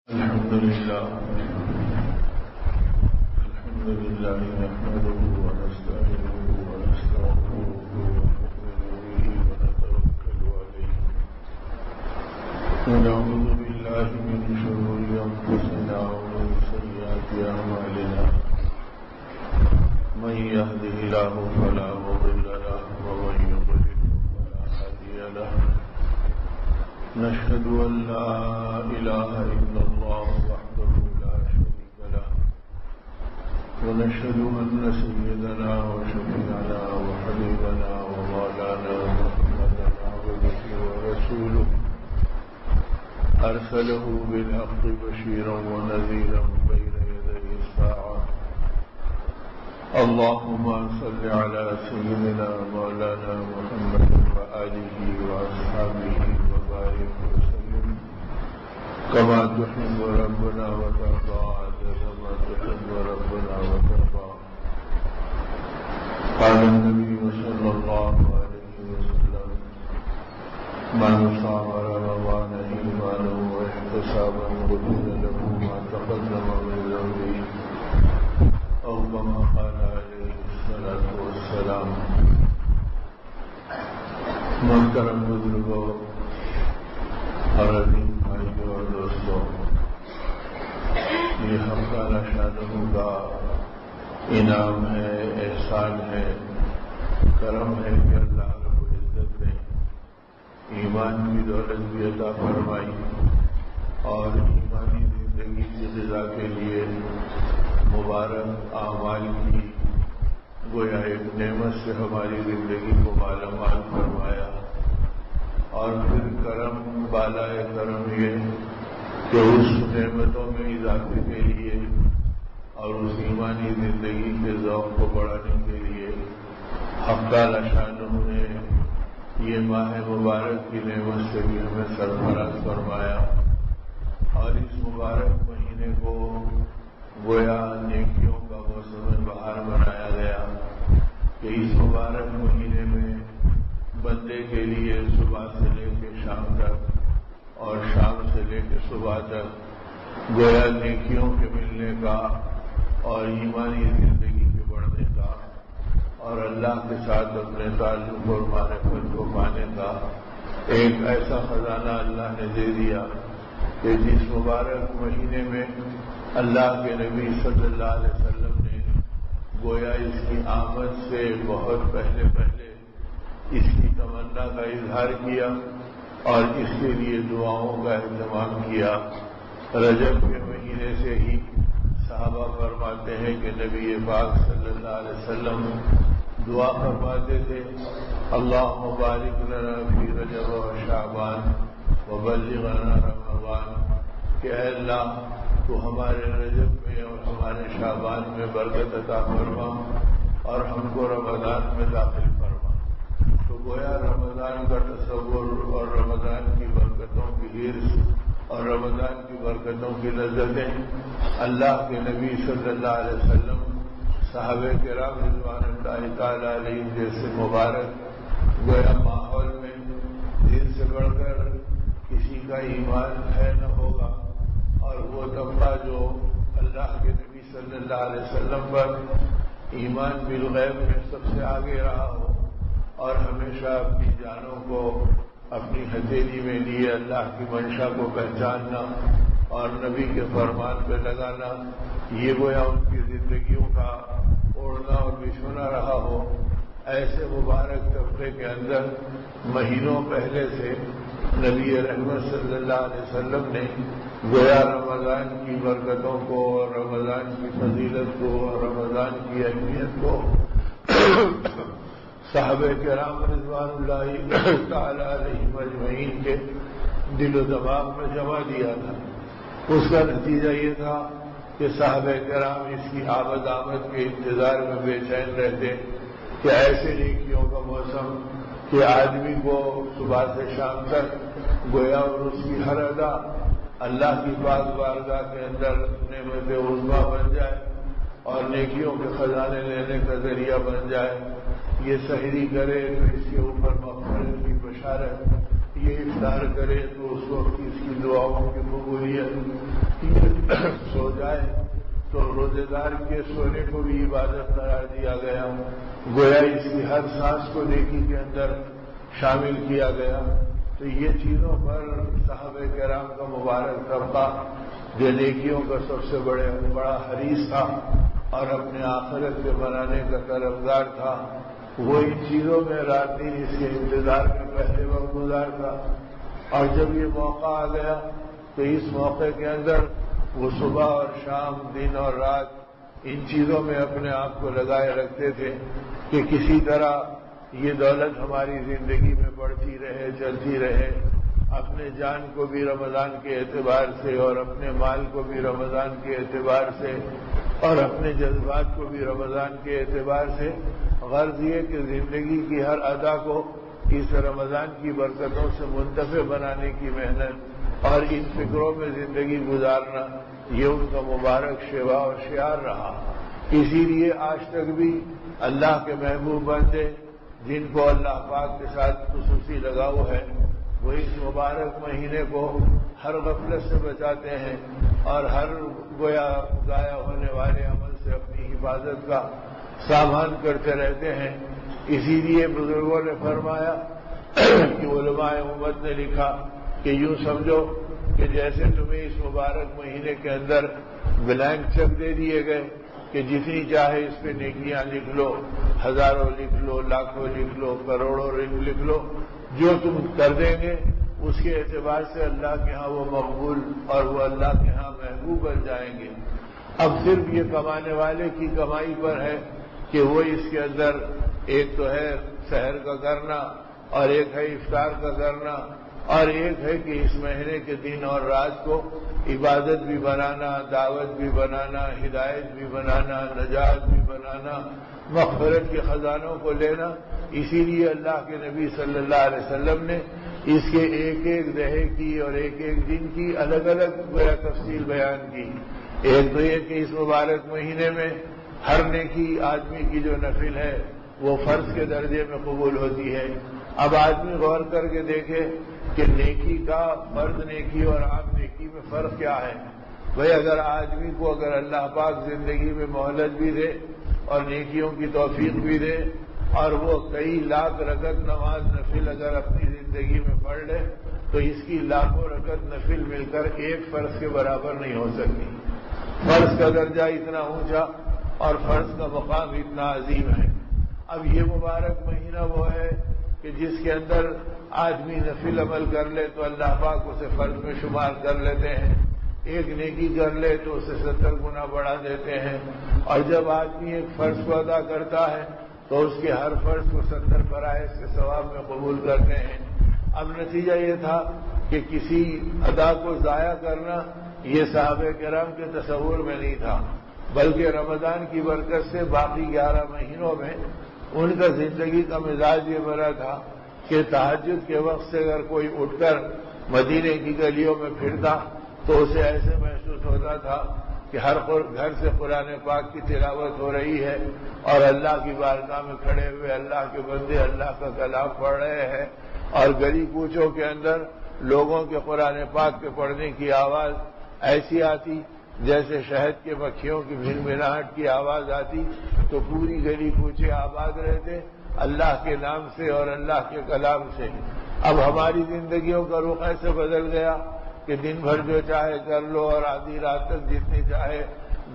الحمد لله نحمده ونستعينه ونستغفره ونؤمن به ونتوكل عليه ونعوذ بالله من شرور أنفسنا ومن سيئات أعمالنا من يهده الله فلا مضل له ومن يضلل فلا هادي له نشهد أن لا إله إلا الله وحده لا شريك له ونشهد أن سيدنا وشفيعنا وحبيبنا ومولانا محمدا عبده ورسوله أرسله بالحق بشيرا ونذيرا بين يدي الساعة اللهم صل على سيدنا مولانا محمد وآله وأصحابه وبارك وسلم كما تحب ربنا وترضى عدد ما تحب ربنا وترضى. قال النبي صلى الله عليه وسلم من صام رمضان إيمانا واحتسابا غفر له ما تقدم من ذنبه أو كما قال عليه الصلاة والسلام. محترم بزرگوں اور عظیم بھائیوں اور دوستوں، یہ ہم تعالی شانہ کا انعام ہے، احسان ہے، کرم ہے کہ اللہ رب العزت نے ایمان کی دولت بھی عطا فرمائی اور ایمانی زندگی کی غذا کے لیے مبارک اعمال کی گویا ایک نعمت سے ہماری زندگی کو مالا مال فرمایا. اور پھر کرم بالائے کرم یہ کہ اس نعمتوں میں اضافے کے لیے اور اس ایمانی زندگی کے ذوق کو بڑھانے کے لیے حق تعالی شانہ نے یہ ماہ مبارک کی نعمت سے بھی ہمیں سرفراز فرمایا. اور اس مبارک مہینے کو گویا نیکیوں کا موسم بہار بنایا گیا کہ اس مبارک مہینے میں بندے کے لیے صبح سے لے کے شام تک اور شام سے لے کے صبح تک گویا نیکیوں کے ملنے کا اور ایمانی زندگی کے بڑھنے کا اور اللہ کے ساتھ اپنے تعلق اور معرفت کو پانے کا ایک ایسا خزانہ اللہ نے دے دیا کہ جس مبارک مہینے میں اللہ کے نبی صلی اللہ علیہ وسلم نے گویا اس کی آمد سے بہت پہلے اس کی تمنا کا اظہار کیا اور اس کے لیے دعاؤں کا اہتمام کیا. رجب کے مہینے سے ہی صحابہ فرماتے ہیں کہ نبی پاک صلی اللہ علیہ وسلم دعا فرماتے تھے اللہم بارک لنا فی رجب و شعبان وبلغنا رمضان، کہ اے اللہ تو ہمارے رجب میں اور ہمارے شعبان میں برکت عطا فرما اور ہم کو رمضان میں داخل فرما. تو گویا رمضان کا تصور اور رمضان کی برکتوں کی حرص اور رمضان کی برکتوں کی لذتیں اللہ کے نبی صلی اللہ علیہ وسلم، صحابہ کرام رضوان اللہ تعالی علیہ جیسے مبارک گویا ماحول میں دین سے بڑھ کر کسی کا ایمان ہے نہ ہوگا. اور وہ طبقہ جو اللہ کے نبی صلی اللہ علیہ وسلم پر ایمان بالغیب میں سب سے آگے رہا ہو اور ہمیشہ اپنی جانوں کو اپنی ہتھیلی میں لیے اللہ کی منشا کو پہچاننا اور نبی کے فرمان پہ لگانا، یہ گویا ان کی زندگیوں کا اوڑھنا اور بچھونا رہا ہو. ایسے مبارک طبقے کے اندر مہینوں پہلے سے نبی رحمت صلی اللہ علیہ وسلم نے گویا رمضان کی برکتوں کو اور رمضان کی فضیلت کو اور رمضان کی اہمیت کو صحابہ کرام رضوان اللہ تعالی علیہم اجمعین کے دل و دماغ میں جمع دیا تھا. اس کا نتیجہ یہ تھا کہ صحابہ کرام اس کی آمد کے انتظار میں بے چین رہتے کہ ایسے نیکیوں کا موسم کہ آدمی کو صبح سے شام تک گویا اور اس کی ہر ادا اللہ کی پاک بارگاہ کے اندر نعمت عظمیٰ بن جائے اور نیکیوں کے خزانے لینے کا ذریعہ بن جائے. یہ سحری کرے تو اس کے اوپر مغفرت کی بشارت، یہ افطار کرے تو اس وقت اس کی دعاؤں کی قبولیت، سو جائے تو روزے دار کے سونے کو بھی عبادت قرار دیا گیا، گویا اس کی ہر سانس کو نیکی کے اندر شامل کیا گیا۔ تو یہ چیزوں پر صحابہ کرام کا مبارک طبقہ جو نیکیوں کا سب سے بڑا حریص تھا اور اپنے آخرت کے بنانے کا طلبگار تھا، وہ ان چیزوں میں رات دن اس کے انتظار میں پہلے وقت گزارتا، اور جب یہ موقع آ گیا تو اس موقع کے اندر وہ صبح اور شام، دن اور رات ان چیزوں میں اپنے آپ کو لگائے رکھتے تھے کہ کسی طرح یہ دولت ہماری زندگی میں بڑھتی رہے، چلتی رہے، اپنے جان کو بھی رمضان کے اعتبار سے اور اپنے مال کو بھی رمضان کے اعتبار سے اور اپنے جذبات کو بھی رمضان کے اعتبار سے، غرض یہ کہ زندگی کی ہر ادا کو اس رمضان کی برکتوں سے منتفع بنانے کی محنت اور ان فکروں میں زندگی گزارنا، یہ ان کا مبارک شیوا اور شعار رہا۔ اسی لیے آج تک بھی اللہ کے محبوب بندے جن کو اللہ پاک کے ساتھ خصوصی لگاؤ ہے، وہ اس مبارک مہینے کو ہر غفلت سے بچاتے ہیں اور ہر گویا ضائع ہونے والے عمل سے اپنی حفاظت کا سامان کرتے رہتے ہیں۔ اسی لیے بزرگوں نے فرمایا کہ علماء امت نے لکھا کہ یوں سمجھو کہ جیسے تمہیں اس مبارک مہینے کے اندر بلینک چیک دے دیے گئے کہ جتنی چاہے اس پہ نیکیاں لکھ لو، ہزاروں لکھ لو، لاکھوں لکھ لو، کروڑوں لکھ لو، جو تم کر دیں گے اس کے اعتبار سے اللہ کے ہاں وہ مقبول اور وہ اللہ کے ہاں محبوب بن جائیں گے۔ اب صرف یہ کمانے والے کی کمائی پر ہے کہ وہ اس کے اندر ایک تو ہے سحر کا کرنا اور ایک ہے افطار کا کرنا اور ایک ہے کہ اس مہینے کے دن اور رات کو عبادت بھی بنانا، دعوت بھی بنانا، ہدایت بھی بنانا، نجات بھی بنانا، مغفرت کے خزانوں کو لینا۔ اسی لیے اللہ کے نبی صلی اللہ علیہ وسلم نے اس کے ایک ایک دہے کی اور ایک ایک دن کی الگ الگ تفصیل بیان کی۔ ایک تو یہ کہ اس مبارک مہینے میں ہر نیکی آدمی کی جو نفل ہے وہ فرض کے درجے میں قبول ہوتی ہے۔ اب آدمی غور کر کے دیکھے کہ نیکی کا فرض نیکی اور عام نیکی میں فرق کیا ہے۔ بھئی اگر آدمی کو اگر اللہ پاک زندگی میں مہلت بھی دے اور نیکیوں کی توفیق بھی دے اور وہ کئی لاکھ رکعت نماز نفل اگر اپنی زندگی میں پڑھ لے تو اس کی لاکھوں رکعت نفل مل کر ایک فرض کے برابر نہیں ہو سکتی۔ فرض کا درجہ اتنا اونچا اور فرض کا مقام اتنا عظیم ہے۔ اب یہ مبارک مہینہ وہ ہے کہ جس کے اندر آدمی نفل عمل کر لے تو اللہ پاک اسے فرض میں شمار کر لیتے ہیں، ایک نیکی کر لے تو اسے 70 گنا بڑھا دیتے ہیں، اور جب آدمی ایک فرض کو ادا کرتا ہے تو اس کے ہر فرض کو 70 فرائض کے ثواب میں قبول کرتے ہیں۔ اب نتیجہ یہ تھا کہ کسی ادا کو ضائع کرنا یہ صحابہ کرام کے تصور میں نہیں تھا، بلکہ رمضان کی برکت سے باقی 11 مہینوں میں ان کا زندگی کا مزاج یہ بنا تھا کہ تہجد کے وقت سے اگر کوئی اٹھ کر مدینے کی گلیوں میں پھرتا تو اسے ایسے محسوس ہوتا تھا کہ ہر گھر سے قرآن پاک کی تلاوت ہو رہی ہے اور اللہ کی بارگاہ میں کھڑے ہوئے اللہ کے بندے اللہ کا کلام پڑھ رہے ہیں، اور گلی کوچوں کے اندر لوگوں کے قرآن پاک کے پڑھنے کی آواز ایسی آتی جیسے شہد کے مکھیوں کی بھنبھناہٹ کی آواز آتی، تو پوری گلی کوچے آباد رہتے اللہ کے نام سے اور اللہ کے کلام سے۔ اب ہماری زندگیوں کا رخ ایسے بدل گیا کہ دن بھر جو چاہے کر لو اور آدھی رات تک جتنی چاہے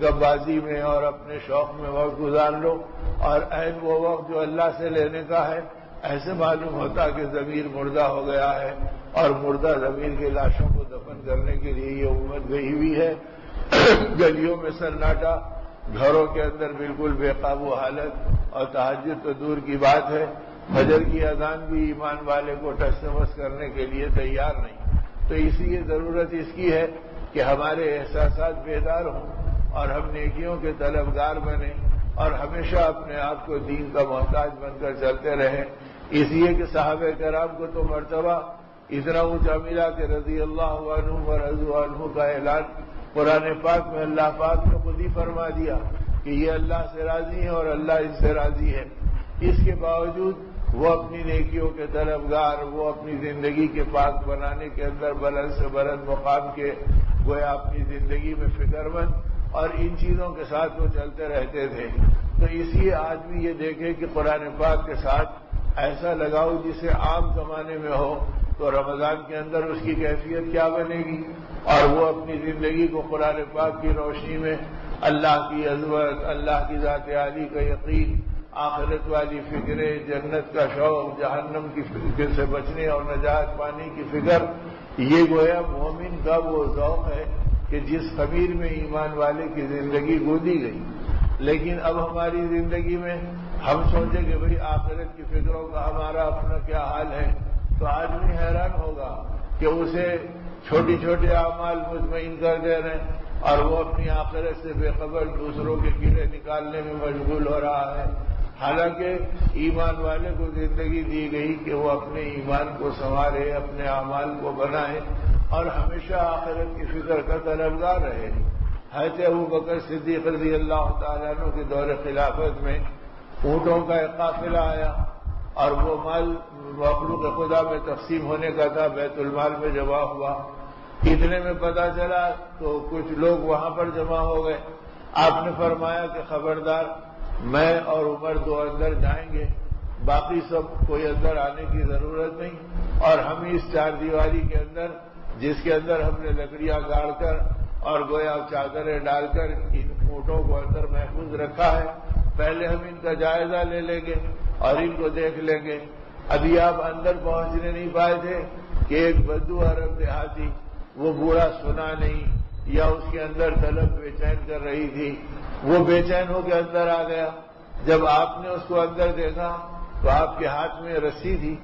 گپ بازی میں اور اپنے شوق میں وقت گزار لو، اور عین وہ وقت جو اللہ سے لینے کا ہے ایسے معلوم ہوتا کہ ضمیر مردہ ہو گیا ہے، اور مردہ ضمیر کی لاشوں کو دفن کرنے کے لیے یہ امت گئی ہوئی ہے۔ گلیوں میں سناٹا، گھروں کے اندر بالکل بے قابو حالت، اور تہجد تو دور کی بات ہے، فجر کی اذان بھی ایمان والے کو ٹس مس کرنے کے لیے تیار نہیں۔ تو اس لیے ضرورت اس کی ہے کہ ہمارے احساسات بیدار ہوں اور ہم نیکیوں کے طلبگار بنیں اور ہمیشہ اپنے آپ کو دین کا محتاج بن کر چلتے رہیں۔ اس لیے کہ صحابہ کرام کو تو مرتبہ اتنا اونچا ملا کہ رضی اللہ عنہ و رضوا عنہ کا اعلان قرآن پاک میں اللہ پاک نے خود ہی فرما دیا کہ یہ اللہ سے راضی ہے اور اللہ ان سے راضی ہے۔ اس کے باوجود وہ اپنی نیکیوں کے طلبگار، وہ اپنی زندگی کے پاک بنانے کے اندر بلند سے بلند مقام کے گویا اپنی زندگی میں فکر مند اور ان چیزوں کے ساتھ وہ چلتے رہتے تھے۔ تو اس لیے آج بھی یہ دیکھیں کہ قرآن پاک کے ساتھ ایسا لگاؤ جسے عام زمانے میں ہو تو رمضان کے اندر اس کی کیفیت کیا بنے گی، اور وہ اپنی زندگی کو قرآن پاک کی روشنی میں اللہ کی عظمت، اللہ کی ذات عالی کا یقین، آخرت والی فکریں، جنت کا شوق، جہنم کی فکر سے بچنے اور نجات پانے کی فکر، یہ گویا مومن کا وہ ذوق ہے کہ جس خمیر میں ایمان والے کی زندگی گودی گئی۔ لیکن اب ہماری زندگی میں ہم سوچیں کہ بھئی آخرت کی فکروں کا ہمارا اپنا کیا حال ہے، تو آدمی حیران ہوگا کہ اسے چھوٹی چھوٹے اعمال مطمئن کر دے رہے ہیں اور وہ اپنی آخرت سے بے خبر دوسروں کے کیڑے نکالنے میں مشغول ہو رہا ہے۔ حالانکہ ایمان والے کو زندگی دی گئی کہ وہ اپنے ایمان کو سنوارے، اپنے اعمال کو بنائے اور ہمیشہ آخرت کی فکر کا طلبگار رہے۔ حضرت ابوبکر صدیق رضی اللہ تعالیٰ عنہ کے دور خلافت میں اونٹوں کا ایک قافلہ آیا اور وہ مال مخلوق خدا میں تقسیم ہونے کا تھا، بیت المال میں جمع ہوا۔ اتنے میں پتہ چلا تو کچھ لوگ وہاں پر جمع ہو گئے۔ آپ نے فرمایا کہ خبردار، میں اور عمر دو اندر جائیں گے، باقی سب کوئی اندر آنے کی ضرورت نہیں، اور ہم اس چار دیواری کے اندر جس کے اندر ہم نے لکڑیاں گاڑ کر اور گویا چادریں ڈال کر ان اونٹوں کو اندر محفوظ رکھا ہے، پہلے ہم ان کا جائزہ لے لیں گے اور ان کو دیکھ لیں گے۔ ابھی آپ اندر پہنچنے نہیں پائے تھے کہ ایک بدو عرب دیہاتی، وہ بوڑھا سنا نہیں یا اس کے اندر طلب بے چین کر رہی تھی، وہ بے چین ہو کے اندر آ گیا۔ جب آپ نے اس کو اندر دیکھا تو آپ کے ہاتھ میں رسی تھی،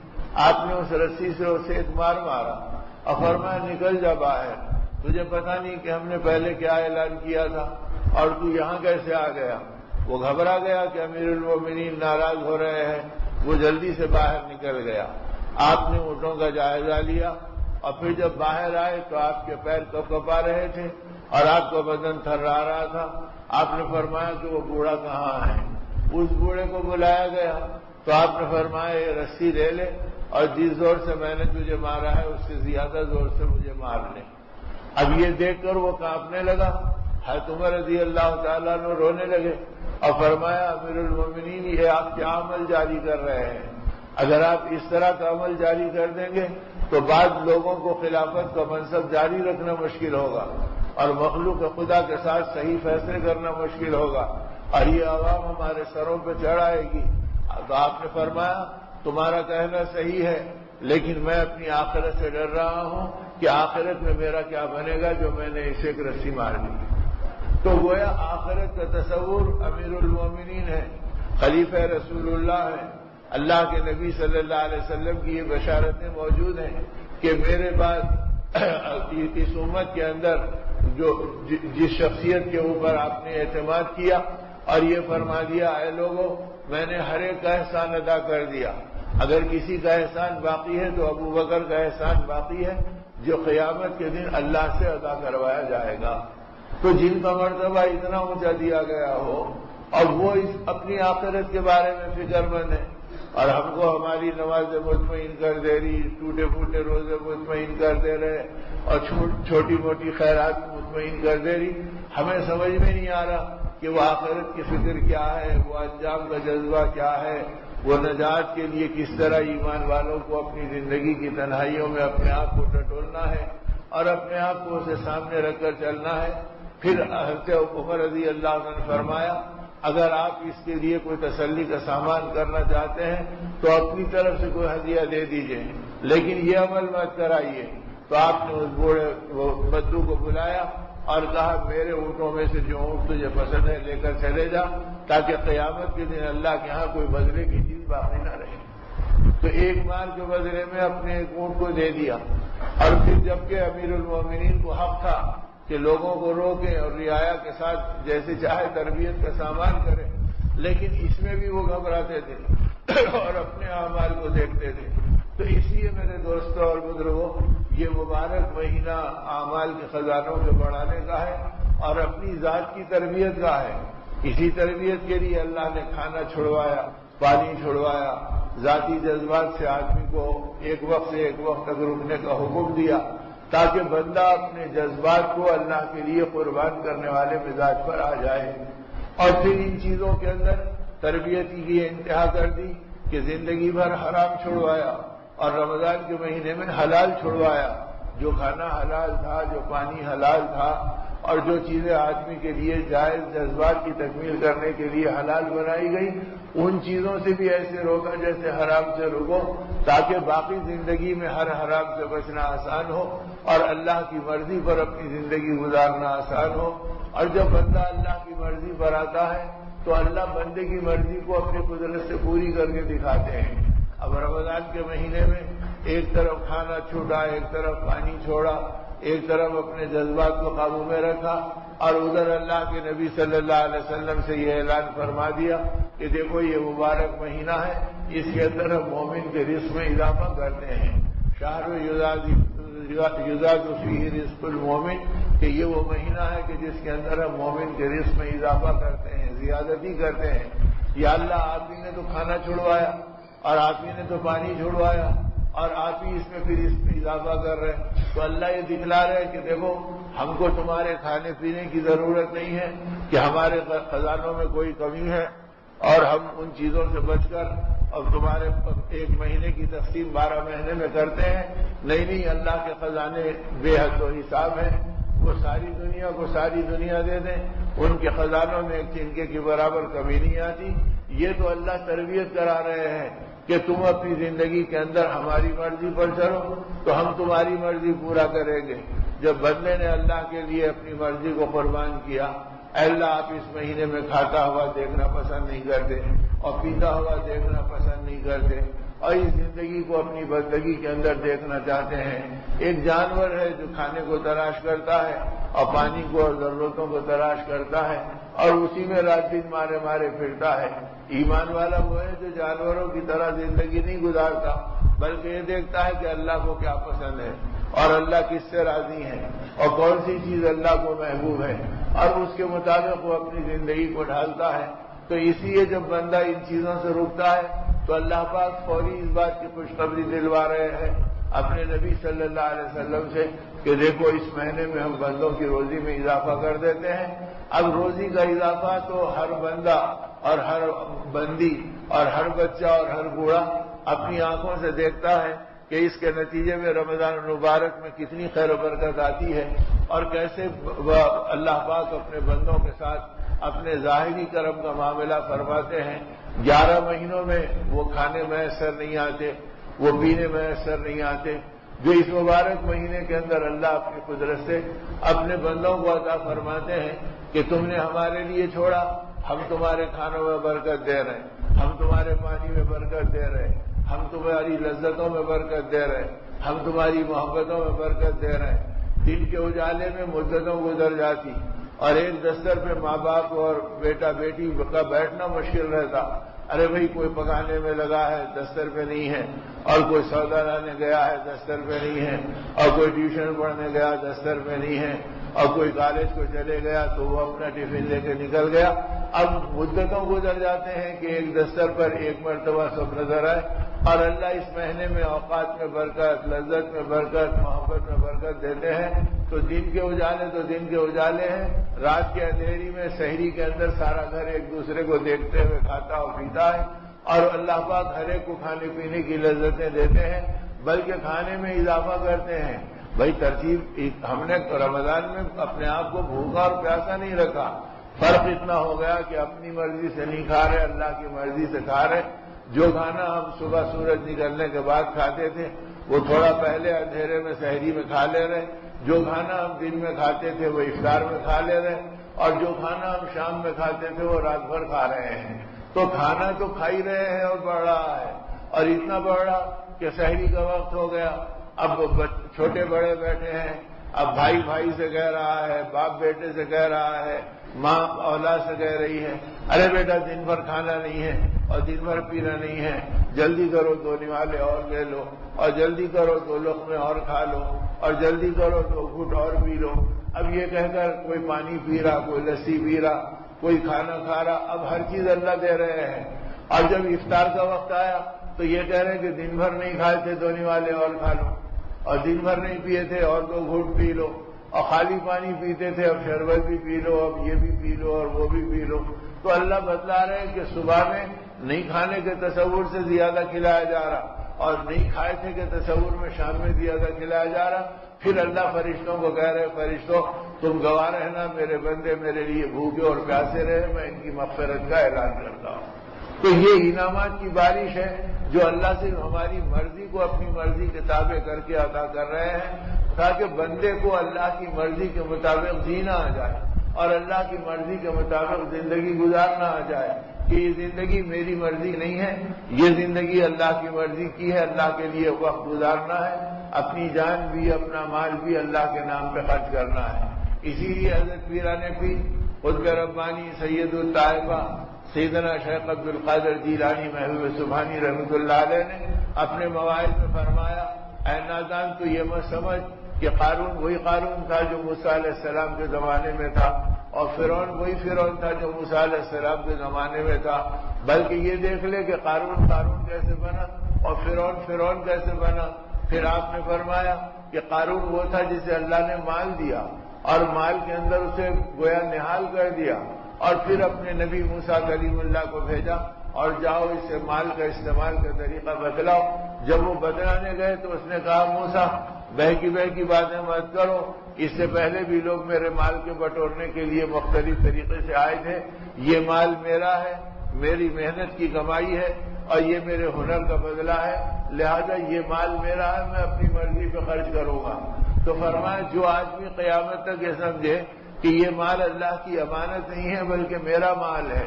آپ نے اس رسی سے اسے ایک مار مارا اور فرمایا نکل جا باہر، تجھے پتہ نہیں کہ ہم نے پہلے کیا اعلان کیا تھا اور تو یہاں کیسے آ گیا۔ وہ گھبرا گیا کہ امیر المومنین ناراض ہو رہے ہیں، وہ جلدی سے باہر نکل گیا۔ آپ نے اونٹوں کا جائزہ لیا اور پھر جب باہر آئے تو آپ کے پیر کپکپا رہے تھے اور آپ کا بدن تھرا رہا تھا۔ آپ نے فرمایا کہ وہ بوڑھا کہاں ہے؟ اس بوڑھے کو بلایا گیا تو آپ نے فرمایا یہ رسی لے لے اور جس زور سے میں نے تجھے مارا ہے اس سے زیادہ زور سے مجھے مار لے۔ اب یہ دیکھ کر وہ کانپنے لگا۔ حضرت عمر رضی اللہ تعالیٰ عنہ رونے لگے اور فرمایا امیر المومنین یہ آپ کیا عمل جاری کر رہے ہیں؟ اگر آپ اس طرح کا عمل جاری کر دیں گے تو بعض لوگوں کو خلافت کا منصب جاری رکھنا مشکل ہوگا اور مخلوق خدا کے ساتھ صحیح فیصلے کرنا مشکل ہوگا اور یہ عوام ہمارے سروں پہ چڑھ آئے گی۔ تو آپ نے فرمایا تمہارا کہنا صحیح ہے، لیکن میں اپنی آخرت سے ڈر رہا ہوں کہ آخرت میں میرا کیا بنے گا جو میں نے اسے ایک رسی مار دی۔ تو گویا آخرت کا تصور امیر المومنین ہے، خلیفہ رسول اللہ ہے، اللہ کے نبی صلی اللہ علیہ وسلم کی یہ بشارتیں موجود ہیں کہ میرے بعد اس امت کے اندر جو جس شخصیت کے اوپر آپ نے اعتماد کیا اور یہ فرما دیا اے لوگوں میں نے ہر ایک کا احسان ادا کر دیا، اگر کسی کا احسان باقی ہے تو ابو بکر کا احسان باقی ہے جو قیامت کے دن اللہ سے ادا کروایا جائے گا۔ تو جن کا مرتبہ اتنا اونچا دیا گیا ہو اور وہ اپنی آخرت کے بارے میں فکر مند ہے اور ہم کو ہماری نمازیں مطمئن کر دے رہی، ٹوٹے پھوٹے روزے مطمئن کر دے رہے اور چھوٹی موٹی خیرات مطمئن کر دے رہی، ہمیں سمجھ میں نہیں آ رہا کہ وہ آخرت کی فکر کیا ہے، وہ انجام کا جذبہ کیا ہے، وہ نجات کے لیے کس طرح ایمان والوں کو اپنی زندگی کی تنہائیوں میں اپنے آپ کو ٹٹولنا ہے اور اپنے آپ کو اسے سامنے رکھ کر چلنا ہے۔ پھر حضرت عمر رضی اللہ عنہ نے فرمایا اگر آپ اس کے لیے کوئی تسلی کا سامان کرنا چاہتے ہیں تو اپنی طرف سے کوئی ہدیہ دے دیجئے، لیکن یہ عمل مت کرائیے۔ تو آپ نے اس بوڑھے بدو کو بلایا اور کہا میرے اونٹوں میں سے جو اونٹ تجھے پسند ہے لے کر چلے جا تاکہ قیامت کے دن اللہ کے ہاں کوئی بدلے کی چیز باقی نہ رہے۔ تو ایک مال کے بدلے میں اپنے ایک اونٹ کو دے دیا اور پھر جبکہ امیر المومنین کو حق تھا کہ لوگوں کو روکے اور رعایا کے ساتھ جیسے چاہے تربیت کا سامان کرے، لیکن اس میں بھی وہ گھبراتے تھے اور اپنے اعمال کو دیکھتے تھے۔ تو اس لیے میرے دوستوں اور بزرگوں یہ مبارک مہینہ اعمال کے خزانوں کے بڑھانے کا ہے اور اپنی ذات کی تربیت کا ہے۔ اسی تربیت کے لیے اللہ نے کھانا چھڑوایا، پانی چھڑوایا، ذاتی جذبات سے آدمی کو ایک وقت سے ایک وقت تک رکنے کا حکم دیا تاکہ بندہ اپنے جذبات کو اللہ کے لیے قربان کرنے والے مزاج پر آ جائے۔ اور پھر ان چیزوں کے اندر تربیت کی انتہا کر دی کہ زندگی بھر حرام چھڑوایا اور رمضان کے مہینے میں حلال چھڑوایا۔ جو کھانا حلال تھا، جو پانی حلال تھا، اور جو چیزیں آدمی کے لیے جائز جذبات کی تکمیل کرنے کے لیے حلال بنائی گئی، ان چیزوں سے بھی ایسے روکا جیسے حرام سے روکو، تاکہ باقی زندگی میں ہر حرام سے بچنا آسان ہو اور اللہ کی مرضی پر اپنی زندگی گزارنا آسان ہو۔ اور جب بندہ اللہ کی مرضی پر آتا ہے تو اللہ بندے کی مرضی کو اپنی قدرت سے پوری کر کے دکھاتے ہیں۔ اب رمضان کے مہینے میں ایک طرف کھانا چھوٹا، ایک طرف پانی چھوڑا، ایک طرف اپنے جذبات کو قابو میں رکھا، اور ادھر اللہ کے نبی صلی اللہ علیہ وسلم سے یہ اعلان فرما دیا کہ دیکھو یہ مبارک مہینہ ہے، اس کے اندر ہم مومن کے رزق میں اضافہ کرتے ہیں۔ شہر یزاد فیہ رزق المومن، کہ یہ وہ مہینہ ہے کہ جس کے اندر ہم مومن کے رزق میں اضافہ کرتے ہیں، زیادتی کرتے ہیں۔ یا اللہ آپ ہی نے تو کھانا چھڑوایا اور آپ ہی نے تو پانی چھڑوایا اور آپ ہی اس میں پھر اس میں اضافہ کر رہے ہیں، تو اللہ یہ دکھلا رہے ہیں کہ دیکھو ہم کو تمہارے کھانے پینے کی ضرورت نہیں ہے کہ ہمارے خزانوں میں کوئی کمی ہے اور ہم ان چیزوں سے بچ کر اب تمہارے ایک مہینے کی تقسیم 12 مہینے میں کرتے ہیں۔ نہیں، اللہ کے خزانے بے حد و حساب ہیں، وہ ساری دنیا کو ساری دنیا دے دیں، ان کے خزانوں میں ایک چنکے کی برابر کمی نہیں آتی۔ یہ تو اللہ تربیت کرا رہے ہیں کہ تم اپنی زندگی کے اندر ہماری مرضی پر چلو تو ہم تمہاری مرضی پورا کریں گے۔ جب بندے نے اللہ کے لیے اپنی مرضی کو قربان کیا، اے اللہ آپ اس مہینے میں کھاتا ہوا دیکھنا پسند نہیں کرتے اور پیتا ہوا دیکھنا پسند نہیں کرتے اور اس زندگی کو اپنی بندگی کے اندر دیکھنا چاہتے ہیں۔ ایک جانور ہے جو کھانے کو تلاش کرتا ہے اور پانی کو اور ضرورتوں کو تلاش کرتا ہے اور اسی میں رات دن مارے مارے پھرتا ہے۔ ایمان والا وہ ہے جو جانوروں کی طرح زندگی نہیں گزارتا، بلکہ یہ دیکھتا ہے کہ اللہ کو کیا پسند ہے اور اللہ کس سے راضی ہے اور کون سی چیز اللہ کو محبوب ہے، اور اس کے مطابق وہ اپنی زندگی کو ڈھالتا ہے۔ تو اسی لیے جب بندہ ان چیزوں سے رکتا ہے تو اللہ پاک فوری اس بات کی خوشخبری دلوا رہے ہیں اپنے نبی صلی اللہ علیہ وسلم سے کہ دیکھو اس مہینے میں ہم بندوں کی روزی میں اضافہ کر دیتے ہیں۔ اب روزی کا اضافہ تو ہر بندہ اور ہر بندی اور ہر بچہ اور ہر بوڑھا اپنی آنکھوں سے دیکھتا ہے کہ اس کے نتیجے میں رمضان المبارک میں کتنی خیر و برکت آتی ہے اور کیسے اللہ پاک اپنے بندوں کے ساتھ اپنے ظاہری کرم کا معاملہ فرماتے ہیں۔ 11 مہینوں میں وہ کھانے میسر نہیں آتے، وہ پینے میسر نہیں آتے، جو اس مبارک مہینے کے اندر اللہ اپنی قدرت سے اپنے بندوں کو عطا فرماتے ہیں کہ تم نے ہمارے لیے چھوڑا، ہم تمہارے کھانوں میں برکت دے رہے ہیں، ہم تمہارے پانی میں برکت دے رہے ہیں، ہم تمہاری لذتوں میں برکت دے رہے ہیں، ہم تمہاری محبتوں میں برکت دے رہے ہیں۔ دن کے اجالے میں مدتوں گزر جاتی اور ایک دستر پہ ماں باپ اور بیٹا بیٹی کا بیٹھنا مشکل رہتا۔ ارے بھائی کوئی پکانے میں لگا ہے دستر پہ نہیں ہے، اور کوئی سودا لانے گیا ہے دستر پہ نہیں ہے، اور کوئی ٹیوشن پڑھنے گیا دستر پہ نہیں ہے، اور کوئی کالج کو چلے گیا تو وہ اپنا ٹفن لے کے نکل گیا۔ اب مدتوں گزر جاتے ہیں کہ ایک دستر پر ایک مرتبہ سب نظر آئے، اور اللہ اس مہینے میں اوقات میں برکت، لذت میں برکت، محبت میں برکت دیتے ہیں۔ تو دن کے اجالے تو دن کے اجالے ہیں، رات کے اندھیری میں سحری کے اندر سارا گھر ایک دوسرے کو دیکھتے ہوئے کھاتا اور پیتا ہے، اور اللہ پاک ہر ایک کو کھانے پینے کی لذتیں دیتے ہیں، بلکہ کھانے میں اضافہ کرتے ہیں۔ بھائی ترتیب ہم نے رمضان میں اپنے آپ کو بھوکا اور پیاسا نہیں رکھا، فرق اتنا ہو گیا کہ اپنی مرضی سے نہیں کھا رہے، اللہ کی مرضی سے کھا رہے۔ جو کھانا ہم صبح سورج نکلنے کے بعد کھاتے تھے وہ تھوڑا پہلے اندھیرے میں سحری میں کھا لے رہے، جو کھانا ہم دن میں کھاتے تھے وہ افطار میں کھا لے رہے، اور جو کھانا ہم شام میں کھاتے تھے وہ رات بھر کھا رہے ہیں۔ تو کھانا تو کھا ہی رہے ہیں اور بڑھ رہا ہے، اور اتنا بڑھ رہا کہ سحری کا وقت ہو گیا، اب چھوٹے بڑے بیٹھے ہیں، اب بھائی بھائی سے کہہ رہا ہے، باپ بیٹے سے کہہ رہا ہے، ماں اولاد سے کہہ رہی ہے ارے بیٹا دن بھر کھانا نہیں ہے اور دن بھر پینا نہیں ہے، جلدی کرو 2 نوالے اور لے لو، اور جلدی کرو 2 لقمے اور کھا لو، اور جلدی کرو 2 گھٹ اور پی لو۔ اب یہ کہہ کر کوئی پانی پی رہا، کوئی لسی پی رہا، کوئی کھانا کھا رہا، اب ہر چیز اللہ دے رہے ہیں۔ اور جب افطار کا وقت آیا تو یہ کہہ رہے ہیں کہ دن بھر نہیں کھائے تھے 2 نوالے اور کھا لو، اور دن بھر نہیں پیے تھے اور 2 گھونٹ پی لو، اور خالی پانی پیتے تھے اب شربت بھی پی لو، اب یہ بھی پی لو اور وہ بھی پی لو۔ تو اللہ بتلا رہے ہیں کہ صبح میں نہیں کھانے کے تصور سے زیادہ کھلایا جا رہا، اور نہیں کھائے تھے کہ تصور میں شام میں زیادہ کھلایا جا رہا۔ پھر اللہ فرشتوں کو کہہ رہے، فرشتوں تم گواہ رہنا میرے بندے میرے لیے بھوکے اور پیاسے رہے، میں ان کی مغفرت کا اعلان کرتا ہوں۔ تو یہ انعامات کی بارش ہے جو اللہ سے ہماری مرضی کو اپنی مرضی کے تابع کر کے عطا کر رہے ہیں، تاکہ بندے کو اللہ کی مرضی کے مطابق جینا آ جائے اور اللہ کی مرضی کے مطابق زندگی گزارنا آ جائے کہ یہ زندگی میری مرضی نہیں ہے، یہ زندگی اللہ کی مرضی کی ہے، اللہ کے لیے وقت گزارنا ہے، اپنی جان بھی اپنا مال بھی اللہ کے نام پہ خرچ کرنا ہے۔ اسی لیے حضرت پیران پیر قطب ربانی سید الطائفہ سیدنا شیخ عبد القادر جیلانی محبوب سبحانی رحمۃ اللہ علیہ نے اپنے مواعظ میں فرمایا، اے نادان تو یہ مت سمجھ کہ قارون وہی قارون تھا جو موسیٰ علیہ السلام کے زمانے میں تھا، اور فرعون وہی فرعون تھا جو موسیٰ علیہ السلام کے زمانے میں تھا، بلکہ یہ دیکھ لے کہ قارون کیسے بنا اور فرعون کیسے بنا۔ پھر آپ نے فرمایا کہ قارون وہ تھا جسے اللہ نے مال دیا اور مال کے اندر اسے گویا نہال کر دیا، اور پھر اپنے نبی موسیٰ کلیم اللہ کو بھیجا اور جاؤ اس سے مال کا استعمال کا طریقہ بدلاؤ۔ جب وہ بدلانے گئے تو اس نے کہا موسیٰ بہکی باتیں مت کرو، اس سے پہلے بھی لوگ میرے مال کے بٹورنے کے لیے مختلف طریقے سے آئے تھے، یہ مال میرا ہے، میری محنت کی کمائی ہے اور یہ میرے ہنر کا بدلہ ہے، لہذا یہ مال میرا ہے، میں اپنی مرضی پہ خرچ کروں گا۔ تو فرمایا جو آدمی قیامت تک یہ سمجھے کہ یہ مال اللہ کی امانت نہیں ہے بلکہ میرا مال ہے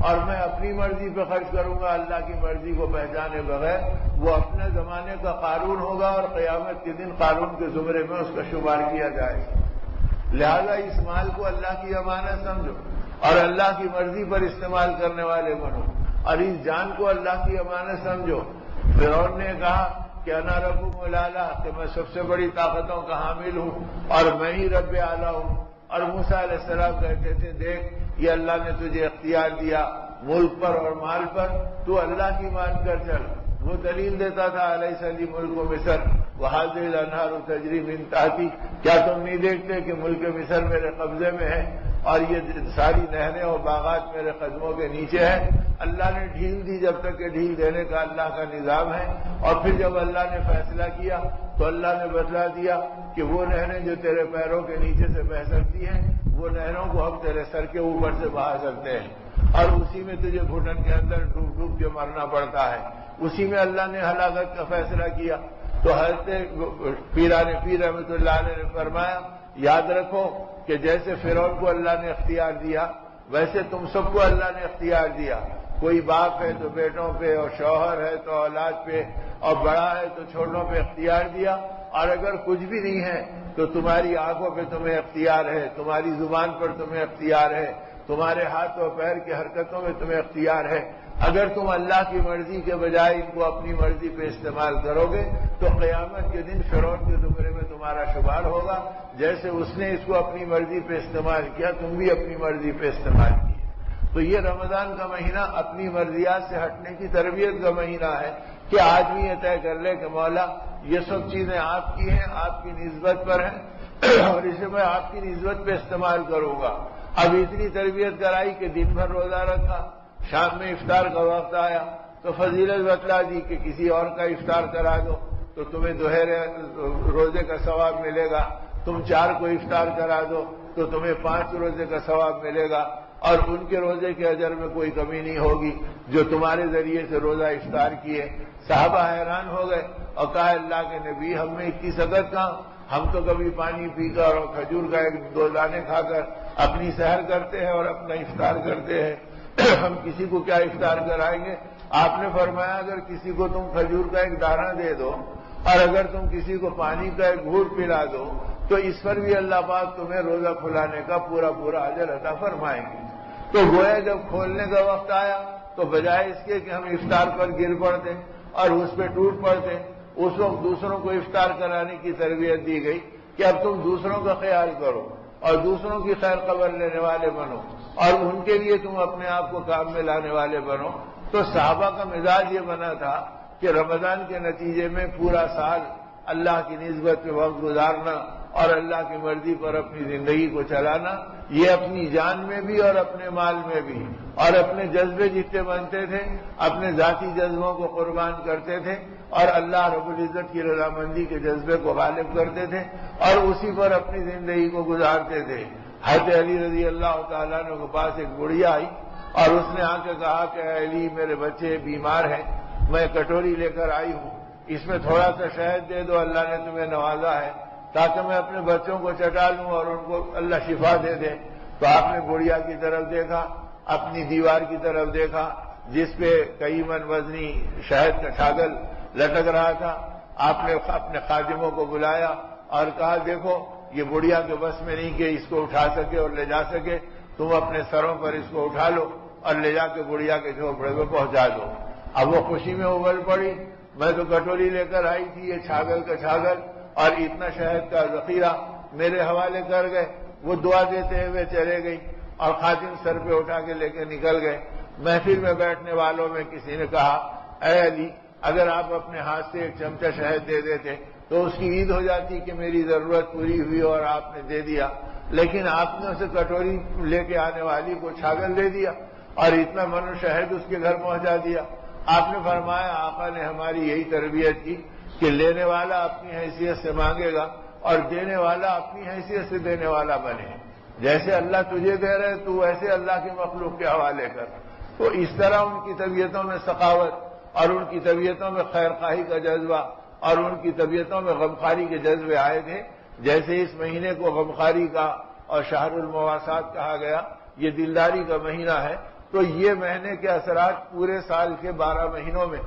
اور میں اپنی مرضی پہ خرچ کروں گا اللہ کی مرضی کو پہچانے بغیر، وہ اپنے زمانے کا قارون ہوگا اور قیامت کے دن قارون کے زمرے میں اس کا شمار کیا جائے گا۔ لہذا اس مال کو اللہ کی امانت سمجھو اور اللہ کی مرضی پر استعمال کرنے والے بنو، اور اس جان کو اللہ کی امانت سمجھو۔ فرعون نے کہا کہ انا ربکم الاعلی، کہ میں سب سے بڑی طاقتوں کا حامل ہوں اور میں ہی رب اعلیٰ ہوں، اور موسیٰ علیہ السلام کہتے تھے دیکھ یہ اللہ نے تجھے اختیار دیا ملک پر اور مال پر، تو اللہ کی مان کر چل۔ وہ دلیل دیتا تھا الیس لی ملک مصر وہذہ الانہار تجری من تحتی، کیا تم نہیں دیکھتے کہ ملک مصر میرے قبضے میں ہے اور یہ ساری نہریں اور باغات میرے قدموں کے نیچے ہیں؟ اللہ نے ڈھیل دی جب تک کہ ڈھیل دینے کا اللہ کا نظام ہے، اور پھر جب اللہ نے فیصلہ کیا تو اللہ نے بتلا دیا کہ وہ نہریں جو تیرے پیروں کے نیچے سے بہہ سکتی ہیں وہ نہروں کو ہم تیرے سر کے اوپر سے بہا سکتے ہیں، اور اسی میں تجھے گھٹن کے اندر ڈوب ڈوب کے مرنا پڑتا ہے، اسی میں اللہ نے ہلاکت کا فیصلہ کیا۔ تو حضرت پیران پیر رحمۃ اللہ علیہ نے فرمایا یاد رکھو کہ جیسے فرعون کو اللہ نے اختیار دیا ویسے تم سب کو اللہ نے اختیار دیا، کوئی باپ ہے تو بیٹوں پہ، اور شوہر ہے تو اولاد پہ، اور بڑا ہے تو چھوٹوں پہ اختیار دیا، اور اگر کچھ بھی نہیں ہے تو تمہاری آنکھوں پہ تمہیں اختیار ہے، تمہاری زبان پر تمہیں اختیار ہے، تمہارے ہاتھ اور پیر کی حرکتوں میں تمہیں اختیار ہے۔ اگر تم اللہ کی مرضی کے بجائے ان کو اپنی مرضی پہ استعمال کرو گے تو قیامت کے دن فرعون کے زمرے میں تمہارا شمار ہوگا، جیسے اس نے اس کو اپنی مرضی پہ استعمال کیا تم بھی اپنی مرضی پہ استعمال کیے۔ تو یہ رمضان کا مہینہ اپنی مرضیات سے ہٹنے کی تربیت کا مہینہ ہے کہ آدمی یہ طے کر لے کہ مولا یہ سب چیزیں آپ کی ہیں، آپ کی نسبت پر ہیں اور اسے میں آپ کی نسبت پہ استعمال کروں گا۔ اب اتنی تربیت کرائی کہ دن بھر روزہ رکھا، شام میں افطار کا وقت آیا تو فضیلت بتلا دی کہ کسی اور کا افطار کرا دو تو تمہیں دوہرے روزے کا ثواب ملے گا، تم 4 کو افطار کرا دو تو تمہیں 5 روزے کا ثواب ملے گا، اور ان کے روزے کے اجر میں کوئی کمی نہیں ہوگی جو تمہارے ذریعے سے روزہ افطار کیے۔ صحابہ حیران ہو گئے اور کہا اللہ کے نبی ہم میں اتنی سکت کہاں، ہم تو کبھی پانی پی کر اور کھجور کا 1-2 دانے کھا کر اپنی سحر کرتے ہیں اور اپنا افطار کرتے ہیں، ہم کسی کو کیا افطار کرائیں گے؟ آپ نے فرمایا اگر کسی کو تم کھجور کا 1 دانہ دے دو اور اگر تم کسی کو پانی کا 1 گھونٹ پلا دو تو اس پر بھی اللہ پاک تمہیں روزہ کھلانے کا پورا اجر عطا فرمائیں گے۔ تو گویا جب کھولنے کا وقت آیا تو بجائے اس کے کہ ہم افطار پر گر پڑتے اور اس پہ ٹوٹ پڑتے، اس وقت دوسروں کو افطار کرانے کی تربیت دی گئی کہ اب تم دوسروں کا خیال کرو اور دوسروں کی خیر خبر لینے والے بنو اور ان کے لیے تم اپنے آپ کو کام میں لانے والے بنو۔ تو صحابہ کا مزاج یہ بنا تھا کہ رمضان کے نتیجے میں پورا سال اللہ کی نسبت پہ وقت گزارنا اور اللہ کی مرضی پر اپنی زندگی کو چلانا، یہ اپنی جان میں بھی اور اپنے مال میں بھی، اور اپنے جذبے جتنے بنتے تھے اپنے ذاتی جذبوں کو قربان کرتے تھے اور اللہ رب العزت کی رضامندی کے جذبے کو غالب کرتے تھے اور اسی پر اپنی زندگی کو گزارتے تھے۔ حضرت علی رضی اللہ تعالیٰ عنہ کے پاس ایک بڑھیا آئی اور اس نے آ کے کہا کہ اے علی، میرے بچے بیمار ہیں، میں کٹوری لے کر آئی ہوں، اس میں تھوڑا سا شہد دے دو، اللہ نے تمہیں نوازا ہے، تاکہ میں اپنے بچوں کو چٹا لوں اور ان کو اللہ شفا دے دے۔ تو آپ نے بڑھیا کی طرف دیکھا، اپنی دیوار کی طرف دیکھا جس پہ کئی من وزنی شہد کا چھاگل لٹک رہا تھا۔ آپ نے اپنے خادموں کو بلایا اور کہا دیکھو یہ بڑھیا کے بس میں نہیں کہ اس کو اٹھا سکے اور لے جا سکے، تم اپنے سروں پر اس کو اٹھا لو اور لے جا کے بڑھیا کے جھونپڑے میں پہنچا دو۔ اب وہ خوشی میں ابل پڑی، میں تو کٹوری لے کر آئی تھی، یہ چھاگل کا چھاگل اور اتنا شہد کا ذخیرہ میرے حوالے کر گئے۔ وہ دعا دیتے ہوئے چلے گئی اور خادم سر پہ اٹھا کے لے کے نکل گئے۔ محفل میں بیٹھنے والوں میں کسی نے کہا اے علی، اگر آپ اپنے ہاتھ سے ایک چمچہ شہد دے دیتے تو اس کی عید ہو جاتی کہ میری ضرورت پوری ہوئی اور آپ نے دے دیا، لیکن آپ نے اسے کٹوری لے کے آنے والی کو چھاگل دے دیا اور اتنا من شہد اس کے گھر پہنچا دیا۔ آپ نے فرمایا آقا نے ہماری یہی تربیت کی کہ لینے والا اپنی حیثیت سے مانگے گا اور دینے والا اپنی حیثیت سے دینے والا بنے۔ جیسے اللہ تجھے دے رہے تو ویسے اللہ کی مخلوق کے حوالے کر۔ تو اس طرح ان کی طبیعتوں میں سخاوت اور ان کی طبیعتوں میں خیر خواہی کا جذبہ اور ان کی طبیعتوں میں غمخواری کے جذبے آئے تھے۔ جیسے اس مہینے کو غمخواری کا اور شہر المواسات کہا گیا، یہ دلداری کا مہینہ ہے، تو یہ مہینے کے اثرات پورے سال کے 12 مہینوں میں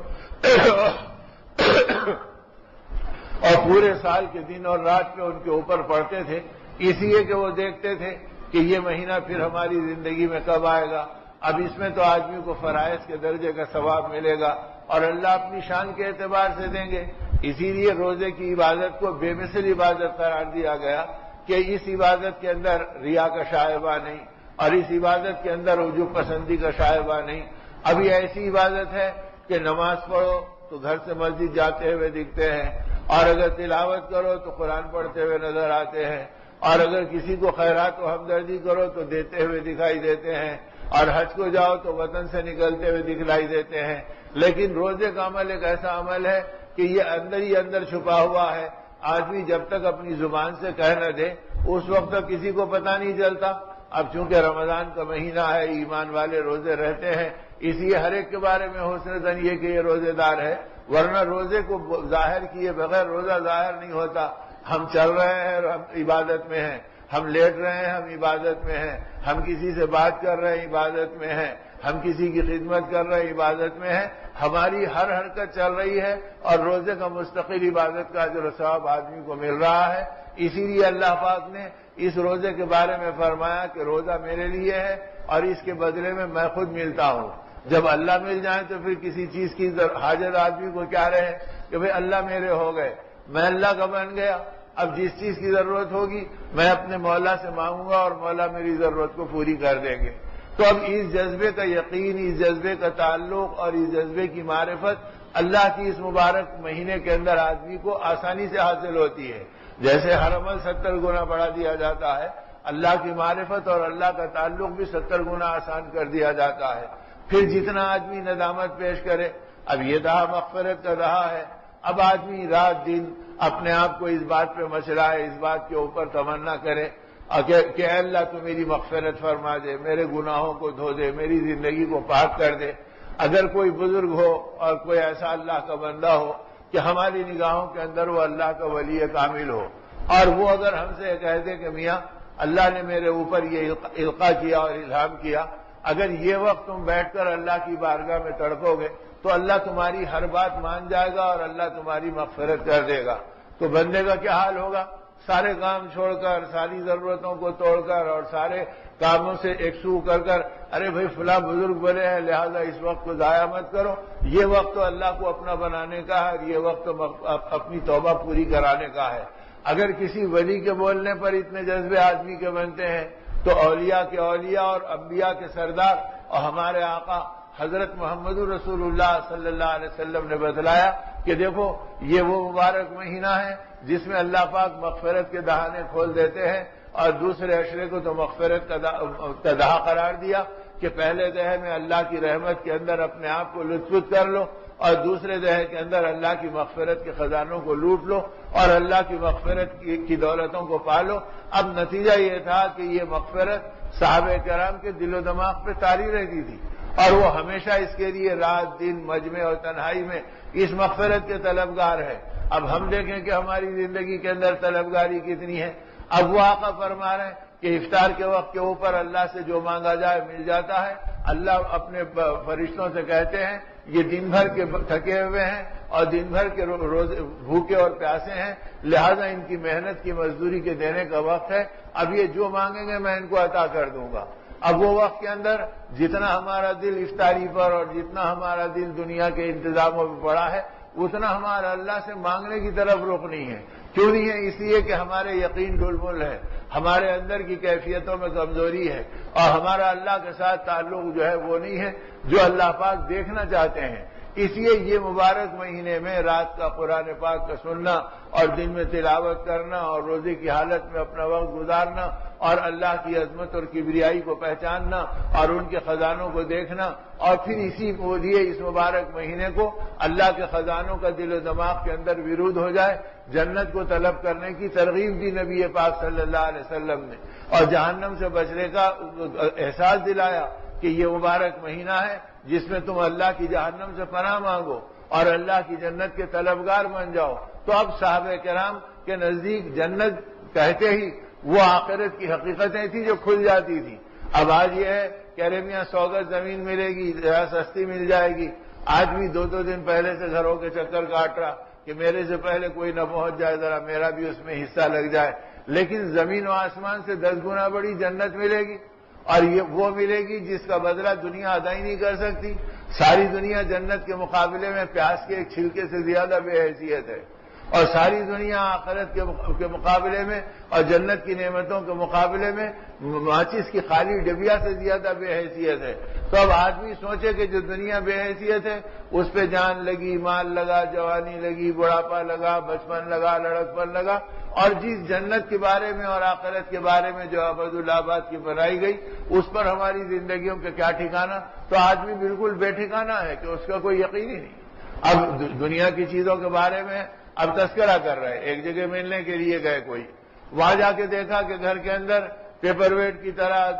اور پورے سال کے دن اور رات پہ ان کے اوپر پڑتے تھے، اس لیے کہ وہ دیکھتے تھے کہ یہ مہینہ پھر ہماری زندگی میں کب آئے گا۔ اب اس میں تو آدمی کو فرائض کے درجے کا ثواب ملے گا اور اللہ اپنی شان کے اعتبار سے دیں گے۔ اسی لیے روزے کی عبادت کو بے مثل عبادت قرار دیا گیا کہ اس عبادت کے اندر ریا کا شائبہ نہیں اور اس عبادت کے اندر عجوب پسندی کا شائبہ نہیں۔ اب یہ ایسی عبادت ہے کہ نماز پڑھو تو گھر سے مسجد جاتے ہوئے دکھتے ہیں، اور اگر تلاوت کرو تو قرآن پڑھتے ہوئے نظر آتے ہیں، اور اگر کسی کو خیرات و ہمدردی کرو تو دیتے ہوئے دکھائی دیتے ہیں، اور حج کو جاؤ تو وطن سے نکلتے ہوئے دکھلائی دیتے ہیں۔ لیکن روزے کا عمل ایک ایسا عمل ہے کہ یہ اندر ہی اندر چھپا ہوا ہے، آدمی جب تک اپنی زبان سے کہہ نہ دے اس وقت تک کسی کو پتہ نہیں چلتا۔ اب چونکہ رمضان کا مہینہ ہے، ایمان والے روزے رہتے ہیں، اس لیے ہر ایک کے بارے میں حسن ظن یہ کہ یہ روزے دار ہے، ورنہ روزے کو ظاہر کیے بغیر روزہ ظاہر نہیں ہوتا۔ ہم چل رہے ہیں اور ہم عبادت میں ہیں، ہم لیٹ رہے ہیں ہم عبادت میں ہیں، ہم کسی سے بات کر رہے ہیں عبادت میں ہیں، ہم کسی کی خدمت کر رہے ہیں عبادت میں ہیں، ہماری ہر حرکت چل رہی ہے اور روزے کا مستقل عبادت کا اجر و ثواب آدمی کو مل رہا ہے۔ اسی لیے اللہ پاک نے اس روزے کے بارے میں فرمایا کہ روزہ میرے لیے ہے اور اس کے بدلے میں میں خود ملتا ہوں۔ جب اللہ مل جائے تو پھر کسی چیز کی حاجت آدمی کو کیا رہے کہ بھئی اللہ میرے ہو گئے، میں اللہ کا بن گیا، اب جس چیز کی ضرورت ہوگی میں اپنے مولا سے مانگوں گا اور مولا میری ضرورت کو پوری کر دیں گے۔ تو اب اس جذبے کا یقین، اس جذبے کا تعلق اور اس جذبے کی معرفت اللہ کی اس مبارک مہینے کے اندر آدمی کو آسانی سے حاصل ہوتی ہے۔ جیسے ہر عمل 70 گنا بڑھا دیا جاتا ہے، اللہ کی معرفت اور اللہ کا تعلق بھی 70 گنا آسان کر دیا جاتا ہے۔ پھر جتنا آدمی ندامت پیش کرے، اب یہ دہا مغفرت کا دہا ہے، اب آدمی رات دن اپنے آپ کو اس بات پہ مچلائے، اس بات کے اوپر تمنا کرے کہ اے اللہ تو میری مغفرت فرما دے، میرے گناہوں کو دھو دے، میری زندگی کو پاک کر دے۔ اگر کوئی بزرگ ہو اور کوئی ایسا اللہ کا بندہ ہو کہ ہماری نگاہوں کے اندر وہ اللہ کا ولی کامل ہو، اور وہ اگر ہم سے کہہ دے کہ میاں اللہ نے میرے اوپر یہ القاء کیا اور الہام کیا، اگر یہ وقت تم بیٹھ کر اللہ کی بارگاہ میں تڑپو گے تو اللہ تمہاری ہر بات مان جائے گا اور اللہ تمہاری مغفرت کر دے گا۔ تو بندے کا کیا حال ہوگا؟ سارے کام چھوڑ کر، ساری ضرورتوں کو توڑ کر اور سارے کاموں سے ایک سو کر ارے بھائی فلاں بزرگ بولے ہیں لہذا اس وقت کو ضائع مت کرو، یہ وقت تو اللہ کو اپنا بنانے کا ہے، یہ وقت تو اپنی توبہ پوری کرانے کا ہے۔ اگر کسی ولی کے بولنے پر اتنے جذبے آدمی کے بنتے ہیں تو اولیاء کے اولیاء اور انبیاء کے سردار اور ہمارے آقا حضرت محمد رسول اللہ صلی اللہ علیہ وسلم نے بتلایا کہ دیکھو یہ وہ مبارک مہینہ ہے جس میں اللہ پاک مغفرت کے دہانے کھول دیتے ہیں، اور دوسرے عشرے کو تو مغفرت کا دہا قرار دیا کہ پہلے دہے میں اللہ کی رحمت کے اندر اپنے آپ کو لطف کر لو، اور دوسرے دہے کے اندر اللہ کی مغفرت کے خزانوں کو لوٹ لو اور اللہ کی مغفرت کی دولتوں کو پالو۔ اب نتیجہ یہ تھا کہ یہ مغفرت صحابہ کرام کے دل و دماغ پہ طاری رہتی تھی، اور وہ ہمیشہ اس کے لیے رات دن مجمع اور تنہائی میں اس مغفرت کے طلبگار ہے۔ اب ہم دیکھیں کہ ہماری زندگی کے اندر طلبگاری کتنی ہے۔ اب وہ آقا فرما رہے ہیں کہ افطار کے وقت کے اوپر اللہ سے جو مانگا جائے مل جاتا ہے۔ اللہ اپنے فرشتوں سے کہتے ہیں یہ دن بھر کے تھکے ہوئے ہیں اور دن بھر کے بھوکے اور پیاسے ہیں، لہذا ان کی محنت کی مزدوری کے دینے کا وقت ہے، اب یہ جو مانگیں گے میں ان کو عطا کر دوں گا۔ اب وہ وقت کے اندر جتنا ہمارا دل افطاری پر اور جتنا ہمارا دل دنیا کے انتظاموں میں پڑا ہے، اتنا ہمارا اللہ سے مانگنے کی طرف رخ نہیں ہے۔ کیوں نہیں ہے؟ اس لیے کہ ہمارے یقین ڈلمل ہے، ہمارے اندر کی کیفیتوں میں کمزوری ہے، اور ہمارا اللہ کے ساتھ تعلق جو ہے وہ نہیں ہے جو اللہ پاک دیکھنا چاہتے ہیں۔ اس لیے یہ مبارک مہینے میں رات کا قرآن پاک کا سننا اور دن میں تلاوت کرنا اور روزے کی حالت میں اپنا وقت گزارنا اور اللہ کی عظمت اور کبریائی کو پہچاننا اور ان کے خزانوں کو دیکھنا، اور پھر اسی کو لیے اس مبارک مہینے کو اللہ کے خزانوں کا دل و دماغ کے اندر ورود ہو جائے، جنت کو طلب کرنے کی ترغیب دی نبی پاک صلی اللہ علیہ وسلم نے، اور جہنم سے بچنے کا احساس دلایا کہ یہ مبارک مہینہ ہے جس میں تم اللہ کی جہنم سے پناہ مانگو اور اللہ کی جنت کے طلبگار بن جاؤ۔ تو اب صحابہ کرام کے نزدیک جنت کہتے ہی وہ آخرت کی حقیقتیں تھیں جو کھل جاتی تھی۔ اب آج یہ ہے کہ ارے میاں 100 گز زمین ملے گی، ذرا سستی مل جائے گی، آدمی 2 دن پہلے سے گھروں کے چکر کاٹ رہا کہ میرے سے پہلے کوئی نہ پہنچ جائے، ذرا میرا بھی اس میں حصہ لگ جائے۔ لیکن زمین و آسمان سے 10 گنا بڑی جنت ملے گی، اور یہ وہ ملے گی جس کا بدلہ دنیا ادا ہی نہیں کر سکتی۔ ساری دنیا جنت کے مقابلے میں پیاز کے ایک چھلکے سے زیادہ بے حیثیت ہے، اور ساری دنیا آخرت کے مقابلے میں اور جنت کی نعمتوں کے مقابلے میں ماچس کی خالی ڈبیا سے زیادہ بے حیثیت ہے۔ تو اب آدمی سوچے کہ جو دنیا بے حیثیت ہے اس پہ جان لگی، مال لگا، جوانی لگی، بڑھاپا لگا، بچپن لگا، لڑکپن لگا، اور جس جنت کے بارے میں اور آخرت کے بارے میں جو عبدالآباد کی بنائی گئی اس پر ہماری زندگیوں کا کیا ٹھکانہ، تو آدمی بالکل بے ٹھکانہ ہے کہ اس کا کوئی یقین ہی نہیں۔ اب دنیا کی چیزوں کے بارے میں اب تذکرہ کر رہے، ایک جگہ ملنے کے لیے گئے کوئی، وہاں جا کے دیکھا کہ گھر کے اندر پیپر ویٹ کی طرح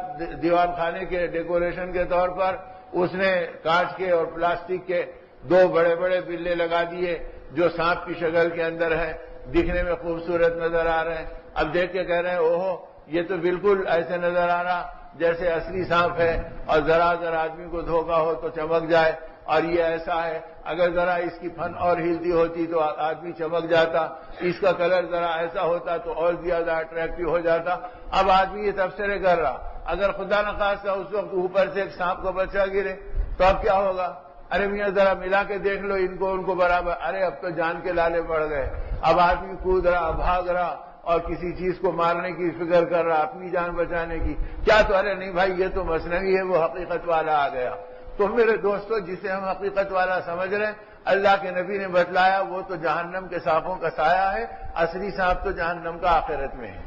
دیوان خانے کے ڈیکوریشن کے طور پر اس نے کانچ کے اور پلاسٹک کے 2 بڑے بڑے بلے لگا دیے جو سانپ کی شکل کے اندر ہیں، دکھنے میں خوبصورت نظر آ رہے ہیں۔ اب دیکھ کے کہہ رہے ہیں اوہو یہ تو بالکل ایسے نظر آ رہا جیسے اصلی سانپ ہے، اور ذرا اگر آدمی کو دھوکا ہو تو چمک جائے، اور یہ ایسا ہے اگر ذرا اس کی پھن اور ہلتی ہوتی تو آدمی چمک جاتا، اس کا کلر ذرا ایسا ہوتا تو اور زیادہ اٹریکٹیو ہو جاتا۔ اب آدمی یہ تبصرے کر رہا، اگر خدا نخواستہ اس وقت اوپر سے ایک سانپ کا بچہ گرے تو اب کیا ہوگا؟ ارے میاں ذرا ملا کے دیکھ لو ان کو برابر، ارے اب تو جان کے لالے پڑ گئے، اب آدمی کود رہا، بھاگ رہا اور کسی چیز کو مارنے کی فکر کر رہا اپنی جان بچانے کی، کیا تو ارے نہیں بھائی یہ تو مصنوعی ہے، وہ حقیقت والا آ گیا۔ تو میرے دوستو جسے ہم حقیقت والا سمجھ رہے ہیں اللہ کے نبی نے بتلایا وہ تو جہنم کے سانپوں کا سایہ ہے، اصلی سانپ تو جہنم کا آخرت میں ہے۔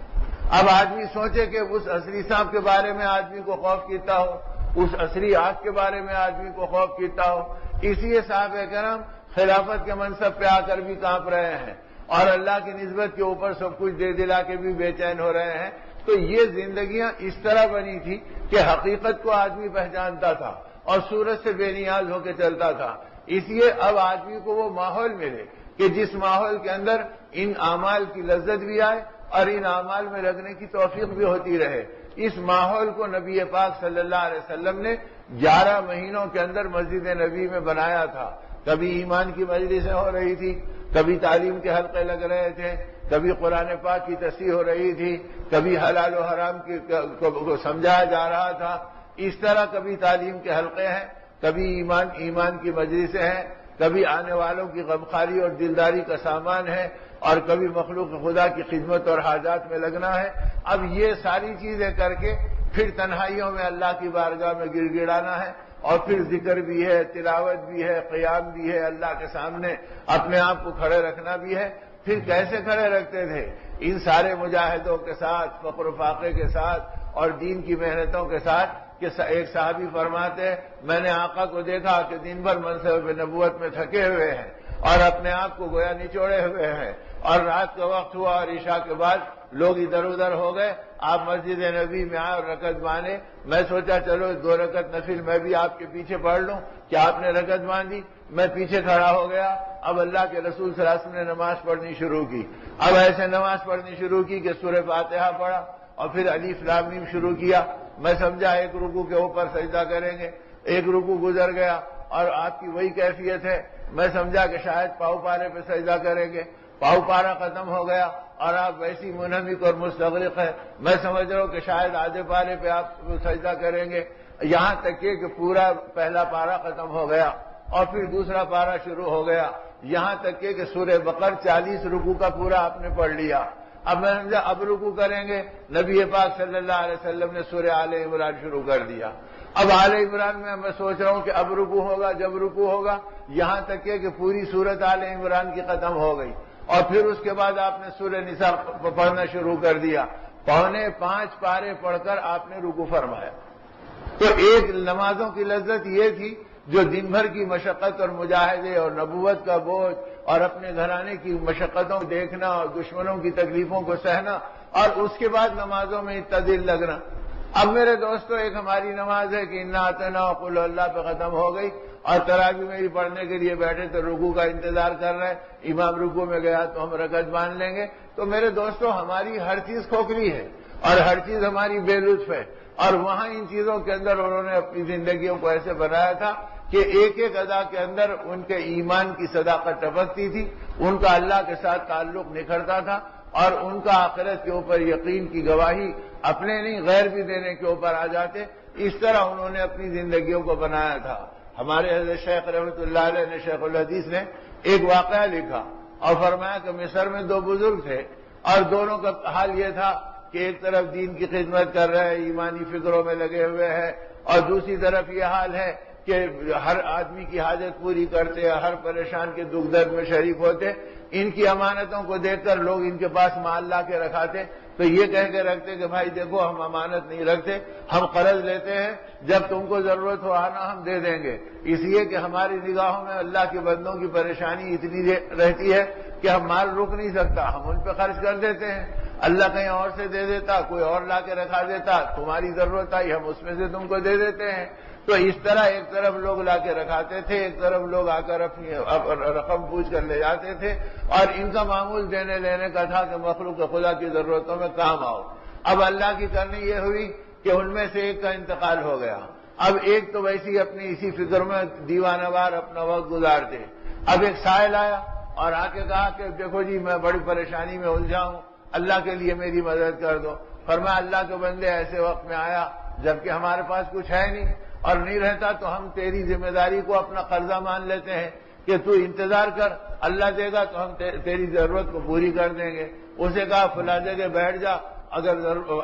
اب آدمی سوچے کہ اس اصلی سانپ کے بارے میں آدمی کو خوف کیتا ہو، اس اصلی آگ کے بارے میں آدمی کو خوف کیتا ہو، اس لیے صحابہ کرام خلافت کے منصب پہ آ کر بھی کانپ رہے ہیں اور اللہ کی نسبت کے اوپر سب کچھ دے دلا کے بھی بے چین ہو رہے ہیں۔ تو یہ زندگیاں اس طرح بنی تھی کہ حقیقت کو آدمی پہچانتا تھا اور سورج سے بے نیاز ہو کے چلتا تھا۔ اس لیے اب آدمی کو وہ ماحول ملے کہ جس ماحول کے اندر ان اعمال کی لذت بھی آئے اور ان اعمال میں لگنے کی توفیق بھی ہوتی رہے۔ اس ماحول کو نبی پاک صلی اللہ علیہ وسلم نے 11 مہینوں کے اندر مسجد نبی میں بنایا تھا۔ کبھی ایمان کی مجلسیں ہو رہی تھی، کبھی تعلیم کے حلقے لگ رہے تھے، کبھی قرآن پاک کی تصحیح ہو رہی تھی، کبھی حلال و حرام کو سمجھایا جا رہا تھا۔ اس طرح کبھی تعلیم کے حلقے ہیں، کبھی ایمان کی مجلسیں ہیں، کبھی آنے والوں کی غمخواری اور دلداری کا سامان ہے، اور کبھی مخلوق خدا کی خدمت اور حاجات میں لگنا ہے۔ اب یہ ساری چیزیں کر کے پھر تنہائیوں میں اللہ کی بارگاہ میں گر گڑانا ہے اور پھر ذکر بھی ہے، تلاوت بھی ہے، قیام بھی ہے، اللہ کے سامنے اپنے آپ کو کھڑے رکھنا بھی ہے. پھر کیسے کھڑے رکھتے تھے؟ ان سارے مجاہدوں کے ساتھ، فقر و فاقے کے ساتھ اور دین کی محنتوں کے ساتھ کہ ایک صحابی فرماتے ہیں میں نے آقا کو دیکھا کہ دن بھر منصب نبوت میں تھکے ہوئے ہیں اور اپنے آپ کو گویا نچوڑے ہوئے ہیں، اور رات کا وقت ہوا اور عشاء کے بعد لوگ ادھر ادھر ہو گئے، آپ مسجد نبی میں آئے اور رکعت باندھے. میں سوچا چلو 2 رکعت نفل میں بھی آپ کے پیچھے پڑھ لوں. کہ آپ نے رکعت باندھی، میں پیچھے کھڑا ہو گیا. اب اللہ کے رسول صلی اللہ علیہ وسلم نے نماز پڑھنی شروع کی. اب ایسے نماز پڑھنی شروع کی کہ سورہ فاتحہ پڑھا اور پھر الف لام میم شروع کیا. میں سمجھا ایک رکوع کے اوپر سجدہ کریں گے، ایک رکوع گزر گیا اور آپ کی وہی کیفیت ہے. میں سمجھا کہ شاید پاؤ پارے پہ سجدہ کریں گے، پاؤ پارا ختم ہو گیا اور آپ ویسی منہمک اور مستغرق ہے. میں سمجھ رہا ہوں کہ شاید آدھے پارے پہ آپ سجدہ کریں گے، یہاں تک کہ پورا پہلا پارا ختم ہو گیا اور پھر دوسرا پارا شروع ہو گیا، یہاں تک کہ سورہ بقرہ 40 رکوع کا پورا آپ نے پڑھ لیا. اب میں سمجھا اب رکوع کریں گے. نبی پاک صلی اللہ علیہ وسلم نے سورہ آل عمران شروع کر دیا. اب آل عمران میں سوچ رہا ہوں کہ اب رکوع ہوگا، جب رکوع ہوگا، یہاں تک کہ پوری سورت آل عمران کی ختم ہو گئی اور پھر اس کے بعد آپ نے سورہ نساء پڑھنا شروع کر دیا. 4.25 پارے پڑھ کر آپ نے رکوع فرمایا. تو ایک نمازوں کی لذت یہ تھی جو دن بھر کی مشقت اور مجاہدے اور نبوت کا بوجھ اور اپنے گھرانے کی مشقتوں کو دیکھنا اور دشمنوں کی تکلیفوں کو سہنا اور اس کے بعد نمازوں میں اتنا دل لگنا. اب میرے دوستو ایک ہماری نماز ہے کہ انا اعطینا قل اللہ پہ ختم ہو گئی اور تراویح میں بھی پڑھنے کے لیے بیٹھے تو رکوع کا انتظار کر رہے ہیں، امام رکوع میں گیا تو ہم رکعت باندھ لیں گے. تو میرے دوستو ہماری ہر چیز کھوکھری ہے اور ہر چیز ہماری بے لطف ہے، اور وہاں ان چیزوں کے اندر انہوں نے اپنی زندگیوں کو ایسے بنایا تھا کہ ایک ایک ادا کے اندر ان کے ایمان کی صداقت ٹپکتی تھی، ان کا اللہ کے ساتھ تعلق نکھرتا تھا اور ان کا آخرت کے اوپر یقین کی گواہی اپنے نہیں غیر بھی دینے کے اوپر آ جاتے. اس طرح انہوں نے اپنی زندگیوں کو بنایا تھا. ہمارے حضرت شیخ رحمۃ اللہ علیہ نے شیخ الحدیث نے ایک واقعہ لکھا اور فرمایا کہ مصر میں 2 بزرگ تھے اور دونوں کا حال یہ تھا کہ ایک طرف دین کی خدمت کر رہے ہیں، ایمانی فکروں میں لگے ہوئے ہیں، اور دوسری طرف یہ حال ہے کہ ہر آدمی کی حاجت پوری کرتے، ہر پریشان کے دکھ درد میں شریک ہوتے. ان کی امانتوں کو دیکھ کر لوگ ان کے پاس مال لا کے رکھاتے تو یہ کہہ کے رکھتے کہ بھائی دیکھو ہم امانت نہیں رکھتے، ہم قرض لیتے ہیں، جب تم کو ضرورت ہو آنا ہم دے دیں گے. اس لیے کہ ہماری نگاہوں میں اللہ کے بندوں کی پریشانی اتنی رہتی ہے کہ ہم مال روک نہیں سکتا، ہم ان پہ خرچ کر دیتے ہیں. اللہ کہیں اور سے دے دیتا، کوئی اور لا کے رکھا دیتا، تمہاری ضرورت آئی ہم اس میں سے تم کو دے دیتے ہیں. تو اس طرح ایک طرف لوگ لا کے رکھاتے تھے، ایک طرف لوگ آ کر اپنی رقم پوچھ کر لے جاتے تھے، اور ان کا معمول دینے لینے کا تھا کہ مخلوق خدا کی ضرورتوں میں کام آؤ. اب اللہ کی کرنی یہ ہوئی کہ ان میں سے ایک کا انتقال ہو گیا. اب ایک تو ویسی اپنی اسی فکر میں دیوانہ وار اپنا وقت گزارتے. اب ایک سائل آیا اور آ کے کہا کہ دیکھو جی میں بڑی پریشانی میں الجھا ہوں، اللہ کے لیے میری مدد کر دو. فرمایا اللہ کے بندے ایسے وقت میں آیا جبکہ ہمارے پاس کچھ ہے نہیں اور نہیں رہتا تو ہم تیری ذمہ داری کو اپنا قرضہ مان لیتے ہیں کہ تو انتظار کر، اللہ دے گا تو ہم تیری ضرورت کو پوری کر دیں گے. اسے کہا فلاں جگہ بیٹھ جا، اگر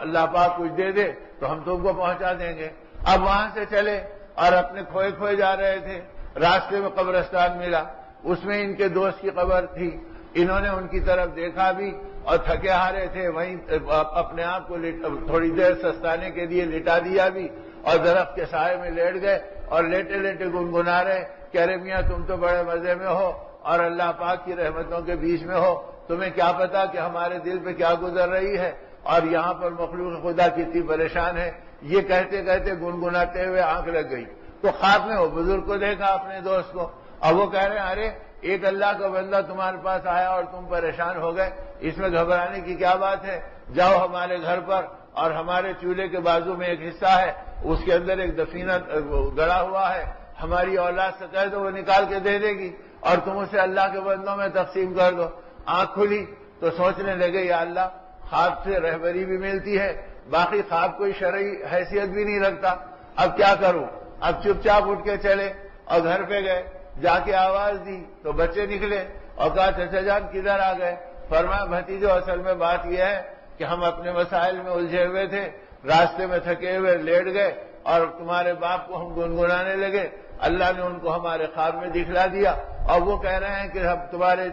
اللہ پاک کچھ دے دے تو ہم تم کو پہنچا دیں گے. اب وہاں سے چلے اور اپنے کھوئے جا رہے تھے، راستے میں قبرستان ملا، اس میں ان کے دوست کی قبر تھی. انہوں نے ان کی طرف دیکھا بھی اور تھکے ہارے تھے، وہیں اپنے آپ کو تھوڑی دیر سستانے کے لیے لٹا دیا بھی اور درخت کے سائے میں لیٹ گئے اور لیٹے لیٹے گنگنا رہے کہ ارے میاں تم تو بڑے مزے میں ہو اور اللہ پاک کی رحمتوں کے بیچ میں ہو، تمہیں کیا پتا کہ ہمارے دل پہ کیا گزر رہی ہے اور یہاں پر مخلوق خدا کتنی پریشان ہے. یہ کہتے کہتے گنگناتے ہوئے آنکھ لگ گئی تو خواب میں وہ بزرگ کو دیکھا اپنے دوست کو، اور وہ کہہ رہے ہیں ارے ایک اللہ کا بندہ تمہارے پاس آیا اور تم پریشان ہو گئے، اس میں گھبرانے کی کیا بات ہے؟ جاؤ ہمارے گھر پر، اور ہمارے چولہے کے بازو میں ایک حصہ ہے، اس کے اندر ایک دفینہ گڑا ہوا ہے، ہماری اولاد سے کہہ دو وہ نکال کے دے دے گی اور تم اسے اللہ کے بندوں میں تقسیم کر دو. آنکھ کھلی تو سوچنے لگے یا اللہ خواب سے رہبری بھی ملتی ہے، باقی خواب کوئی شرعی حیثیت بھی نہیں رکھتا، اب کیا کروں؟ اب چپ چاپ اٹھ کے چلے اور گھر پہ گئے، جا کے آواز دی تو بچے نکلے اور کہا چچا جان کدھر آ گئے؟ فرمایا بھتیجو اصل میں بات یہ ہے کہ ہم اپنے مسائل میں الجھے ہوئے تھے راستے میں تھکے ہوئے لیٹ گئے اور تمہارے باپ کو ہم گنگنانے لگے. اللہ نے ان کو ہمارے خواب میں دکھلا دیا اور وہ کہہ رہے ہیں کہ ہم تمہارے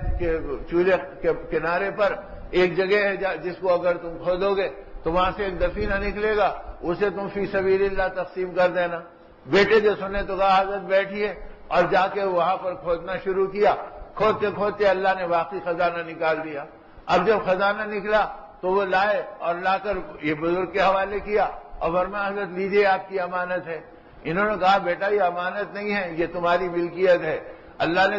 چولہے کے کنارے پر ایک جگہ ہے جس کو اگر تم کھودو گے تو وہاں سے ایک دفینہ نکلے گا, اسے تم فی سبیل اللہ تقسیم کر دینا. بیٹے جو سنے تو کہا حضرت بیٹھیے, اور جا کے وہاں پر کھودنا شروع کیا. کھودتے کھودتے اللہ نے واقعی خزانہ نکال دیا. اب جب خزانہ نکلا تو وہ لائے اور لا کر یہ بزرگ کے حوالے کیا اور فرمایا حضرت لیجیے آپ کی امانت ہے. انہوں نے کہا بیٹا یہ امانت نہیں ہے, یہ تمہاری ملکیت ہے. اللہ نے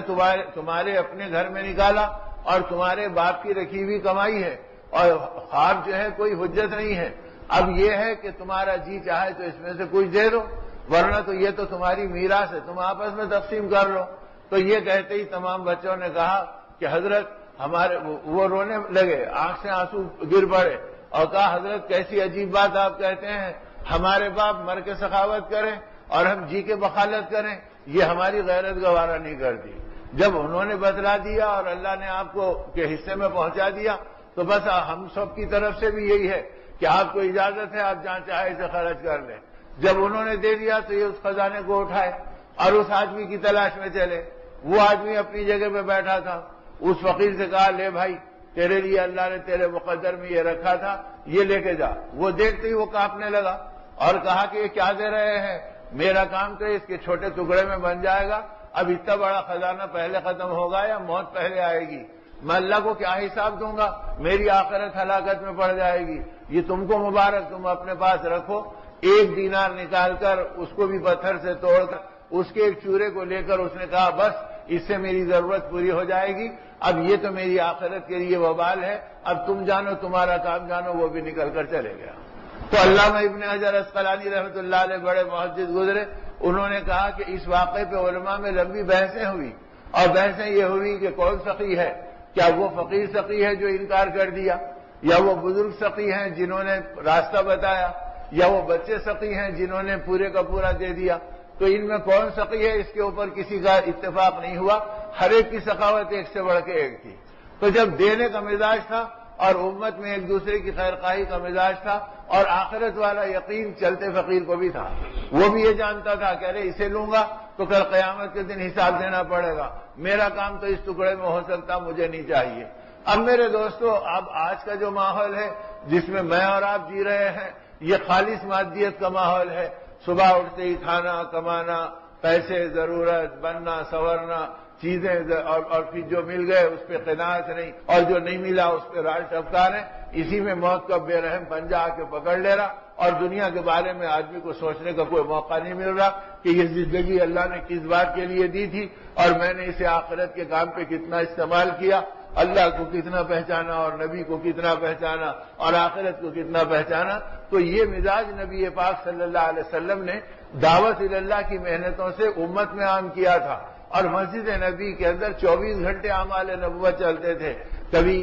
تمہارے اپنے گھر میں نکالا اور تمہارے باپ کی رکھی ہوئی کمائی ہے, اور خواب جو ہے کوئی حجت نہیں ہے. اب یہ ہے کہ تمہارا جی چاہے تو اس میں سے کچھ دے دو, ورنہ تو یہ تو تمہاری میراث ہے, تم آپس میں تقسیم کر لو. تو یہ کہتے ہی تمام بچوں نے کہا کہ حضرت ہمارے, وہ رونے لگے, آنکھ سے آنسو گر پڑے اور کہا حضرت کیسی عجیب بات آپ کہتے ہیں, ہمارے باپ مر کے سخاوت کریں اور ہم جی کے بخالت کریں, یہ ہماری غیرت گوارا نہیں کرتی. جب انہوں نے بتلا دیا اور اللہ نے آپ کو کے حصے میں پہنچا دیا تو بس ہم سب کی طرف سے بھی یہی ہے کہ آپ کو اجازت ہے آپ جہاں چاہے اسے خرچ کر لیں. جب انہوں نے دے دیا تو یہ اس خزانے کو اٹھائے اور اس آدمی کی تلاش میں چلے. وہ آدمی اپنی جگہ پہ بیٹھا تھا, اس فقیر سے کہا لے بھائی تیرے لیے اللہ نے تیرے مقدر میں یہ رکھا تھا, یہ لے کے جا. وہ دیکھتے ہی وہ کانپنے لگا اور کہا کہ یہ کیا دے رہے ہیں, میرا کام تو اس کے چھوٹے ٹکڑے میں بن جائے گا, اب اتنا بڑا خزانہ پہلے ختم ہوگا یا موت پہلے آئے گی, میں اللہ کو کیا حساب دوں گا, میری آخرت ہلاکت میں پڑ جائے گی. یہ تم کو مبارک, تم اپنے پاس رکھو. 1 دینار نکال کر اس کو بھی پتھر سے توڑ کر اس کے ایک چورے کو لے کر اس نے کہا بس اس سے میری ضرورت پوری ہو جائے گی, اب یہ تو میری آخرت کے لیے وبال ہے, اب تم جانو تمہارا کام جانو. وہ بھی نکل کر چلے گیا. تو علامہ ابن حجر اسقلانی رحمۃ اللہ علیہ بڑے محدث گزرے, انہوں نے کہا کہ اس واقعے پہ علماء میں لمبی بحثیں ہوئی, اور بحثیں یہ ہوئی کہ کون سقی ہے, کیا وہ فقیر سقی ہے جو انکار کر دیا, یا وہ بزرگ سقی ہیں جنہوں نے راستہ بتایا, یا وہ بچے سقی ہیں جنہوں نے پورے کا پورا دے دیا. تو ان میں کون سقی ہے اس کے اوپر کسی کا اتفاق نہیں ہوا, ہر ایک کی سخاوت ایک سے بڑھ کے ایک تھی. تو جب دینے کا مزاج تھا اور امت میں ایک دوسرے کی خیر خواہی کا مزاج تھا اور آخرت والا یقین چلتے فقیر کو بھی تھا, وہ بھی یہ جانتا تھا کہ ارے اسے لوں گا تو کل قیامت کے دن حساب دینا پڑے گا, میرا کام تو اس ٹکڑے میں ہو سکتا مجھے نہیں چاہیے. اب میرے دوستو, اب آج کا جو ماحول ہے جس میں میں اور آپ جی رہے ہیں یہ خالص مادیت کا ماحول ہے. صبح اٹھتے ہی کھانا کمانا, پیسے, ضرورت, بننا سنورنا, چیزیں, اور پھر جو مل گئے اس پہ قناعت نہیں, اور جو نہیں ملا اس پہ راج ٹپکار ہے. اسی میں موت کا بے رحم پنجہ آ کے پکڑ لے رہا, اور دنیا کے بارے میں آدمی کو سوچنے کا کوئی موقع نہیں مل رہا کہ یہ زندگی اللہ نے کس بات کے لیے دی تھی اور میں نے اسے آخرت کے کام پہ کتنا استعمال کیا, اللہ کو کتنا پہچانا اور نبی کو کتنا پہچانا اور آخرت کو کتنا پہچانا. تو یہ مزاج نبی پاک صلی اللہ علیہ وسلم نے دعوت اللہ کی محنتوں سے امت میں عام کیا تھا, اور مسجد نبی کے اندر 24 گھنٹے اعمال نبوت چلتے تھے. کبھی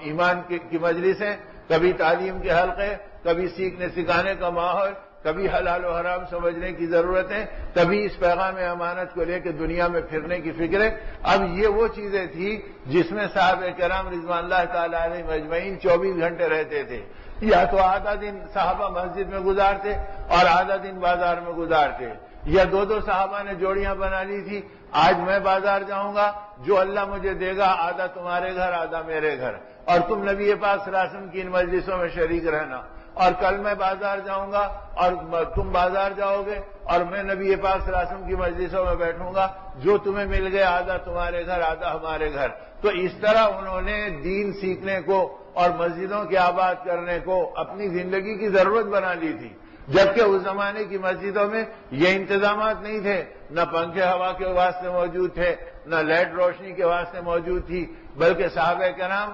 ایمان کی مجلسیں, کبھی تعلیم کے حلقے, کبھی سیکھنے سکھانے کا ماحول, کبھی حلال و حرام سمجھنے کی ضرورتیں, کبھی اس پیغام امانت کو لے کے دنیا میں پھرنے کی فکریں. اب یہ وہ چیزیں تھیں جس میں صحابہ کرام رضوان اللہ تعالی علیہ مجمعین 24 گھنٹے رہتے تھے. یا تو آدھا دن صحابہ مسجد میں گزارتے اور آدھا دن بازار میں گزارتے, یا 2 صحابہ نے جوڑیاں بنا لی تھی, آج میں بازار جاؤں گا, جو اللہ مجھے دے گا آدھا تمہارے گھر آدھا میرے گھر, اور تم نبی پاک صلی اللہ علیہ وسلم کی ان مجلسوں میں شریک رہنا. اور کل میں بازار جاؤں گا اور تم بازار جاؤ گے اور میں نبی پاک صلی اللہ علیہ وسلم کی مجلسوں میں بیٹھوں گا, جو تمہیں مل گئے آدھا تمہارے گھر آدھا ہمارے گھر. تو اس طرح انہوں نے دین سیکھنے کو اور مسجدوں کے آباد کرنے کو اپنی زندگی کی ضرورت بنا لی تھی, جبکہ اس زمانے کی مسجدوں میں یہ انتظامات نہیں تھے, نہ پنکھے ہوا کے واسطے موجود تھے, نہ لائٹ روشنی کے واسطے موجود تھی, بلکہ صحابہ کرام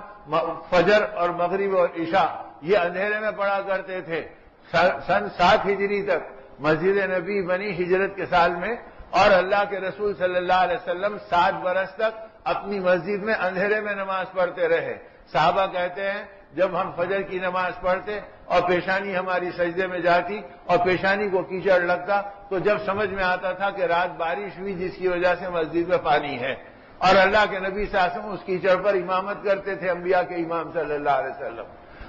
فجر اور مغرب اور عشاء یہ اندھیرے میں پڑھا کرتے تھے. سن 7 ہجری تک مسجد نبی بنی ہجرت کے سال میں, اور اللہ کے رسول صلی اللہ علیہ وسلم 7 برس تک اپنی مسجد میں اندھیرے میں نماز پڑھتے رہے. صحابہ کہتے ہیں جب ہم فجر کی نماز پڑھتے اور پیشانی ہماری سجدے میں جاتی اور پیشانی کو کیچڑ لگتا تو جب سمجھ میں آتا تھا کہ رات بارش ہوئی جس کی وجہ سے مسجد میں پانی ہے, اور اللہ کے نبی صلی اللہ علیہ وسلم اس کیچڑ پر امامت کرتے تھے, انبیاء کے امام صلی اللہ علیہ وسلم.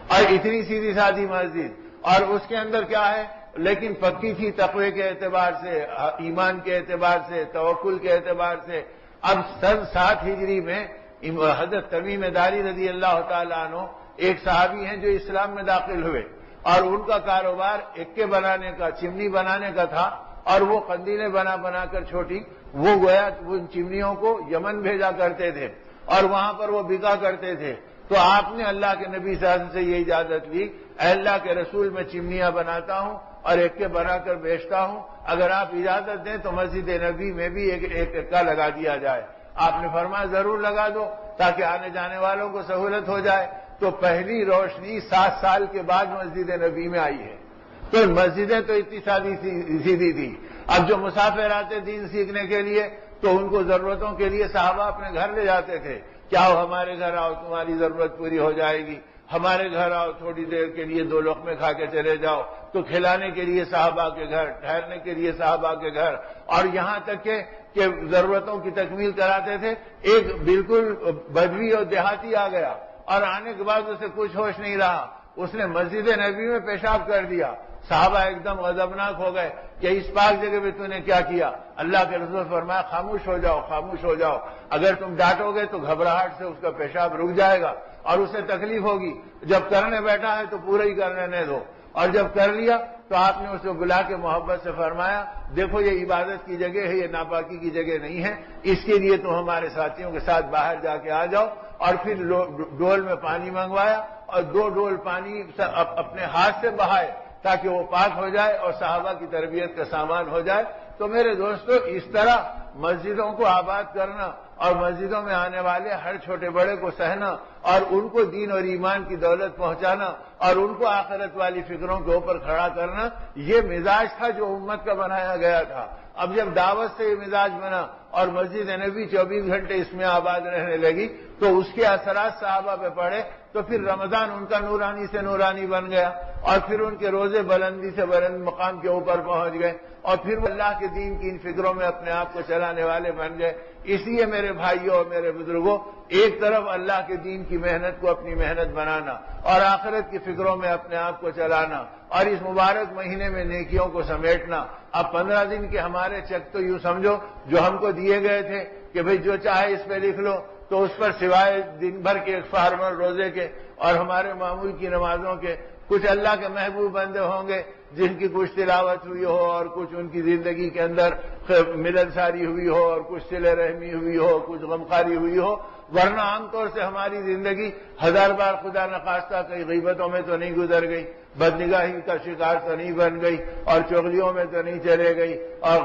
اور اتنی سیدھی سادی مسجد, اور اس کے اندر کیا ہے، لیکن پکی تھی تقوی کے اعتبار سے، ایمان کے اعتبار سے، توکل کے اعتبار سے۔ اب سن 7 ہجری میں حضرت تمیم داری رضی اللہ تعالیٰ عنہ ایک صحابی ہیں جو اسلام میں داخل ہوئے، اور ان کا کاروبار اکے بنانے کا، چمنی بنانے کا تھا، اور وہ قندیلیں بنا کر چھوٹی وہ گویا ان چمنیوں کو یمن بھیجا کرتے تھے اور وہاں پر وہ بکا کرتے تھے۔ تو آپ نے اللہ کے نبی صلی اللہ علیہ وسلم سے یہ اجازت لی، اے اللہ کے رسول میں چمنیاں بناتا ہوں اور اکے بنا کر بیچتا ہوں، اگر آپ اجازت دیں تو مسجد نبی میں بھی ایک اکا لگا دیا جائے۔ آپ نے فرمایا ضرور لگا دو تاکہ آنے جانے والوں کو سہولت ہو جائے۔ تو پہلی روشنی 7 سال کے بعد مسجد نبی میں آئی ہے۔ تو مسجدیں تو اتنی سیدھی تھی، اب جو مسافر آتے دین سیکھنے کے لیے تو ان کو ضرورتوں کے لیے صحابہ اپنے گھر لے جاتے تھے، کیا ہو ہمارے گھر آؤ تمہاری ضرورت پوری ہو جائے گی، ہمارے گھر آؤ تھوڑی دیر کے لیے 2 لقمے کھا کے چلے جاؤ، تو کھلانے کے لیے صحابہ کے گھر، ٹھہرنے کے لیے صحابہ کے گھر، اور یہاں تک کہ ضرورتوں کی تکمیل کراتے تھے۔ ایک بالکل بدوی اور دیہاتی آ گیا اور آنے کے بعد اسے کچھ ہوش نہیں رہا، اس نے مسجد نبی میں پیشاب کر دیا۔ صحابہ ایک دم غضبناک ہو گئے کہ اس پاک جگہ پہ تو نے کیا کیا؟ اللہ کے رسول فرمایا خاموش ہو جاؤ، خاموش ہو جاؤ، اگر تم ڈانٹو گے تو گھبراہٹ سے اس کا پیشاب رک جائے گا اور اسے تکلیف ہوگی، جب کرنے بیٹھا ہے تو پورا ہی کرنے دو۔ اور جب کر لیا تو آپ نے اسے بلا کے محبت سے فرمایا دیکھو یہ عبادت کی جگہ ہے، یہ ناپاکی کی جگہ نہیں ہے، اس کے لیے تم ہمارے ساتھیوں کے ساتھ باہر جا کے آ جاؤ۔ اور پھر ڈول میں پانی منگوایا اور 2 ڈول پانی اپنے ہاتھ سے بہائے تاکہ وہ پاک ہو جائے اور صحابہ کی تربیت کا سامان ہو جائے۔ تو میرے دوستو، اس طرح مسجدوں کو آباد کرنا اور مسجدوں میں آنے والے ہر چھوٹے بڑے کو سہنا اور ان کو دین اور ایمان کی دولت پہنچانا اور ان کو آخرت والی فکروں کے اوپر کھڑا کرنا، یہ مزاج تھا جو امت کا بنایا گیا تھا۔ اب جب دعوت سے یہ مزاج بنا اور مسجد نبی 24 گھنٹے اس میں آباد رہنے لگی تو اس کے اثرات صحابہ پہ پڑے، تو پھر رمضان ان کا نورانی سے نورانی بن گیا اور پھر ان کے روزے بلندی سے بلند مقام کے اوپر پہنچ گئے اور پھر وہ اللہ کے دین کی ان فکروں میں اپنے آپ کو چلانے والے بن گئے۔ اس لیے میرے بھائیوں اور میرے بزرگوں، ایک طرف اللہ کے دین کی محنت کو اپنی محنت بنانا اور آخرت کی فکروں میں اپنے آپ کو چلانا اور اس مبارک مہینے میں نیکیوں کو سمیٹنا۔ اب 15 دن کے ہمارے چیک تو یوں سمجھو جو ہم کو دیے گئے تھے کہ بھئی جو چاہے اس پہ لکھ لو، تو اس پر سوائے دن بھر کے فارمل روزے کے اور ہمارے معمول کی نمازوں کے کچھ اللہ کے محبوب بندے ہوں گے جن کی کچھ تلاوت ہوئی ہو اور کچھ ان کی زندگی کے اندر ملنساری ہوئی ہو اور کچھ صلہ رحمی ہوئی ہو، کچھ غمخواری ہوئی ہو، ورنہ عام طور سے ہماری زندگی 1000 بار خدا نخواستہ کئی غیبتوں میں تو نہیں گزر گئی، بدنگاہی کا شکار تو نہیں بن گئی اور چغلیوں میں تو نہیں چلے گئی اور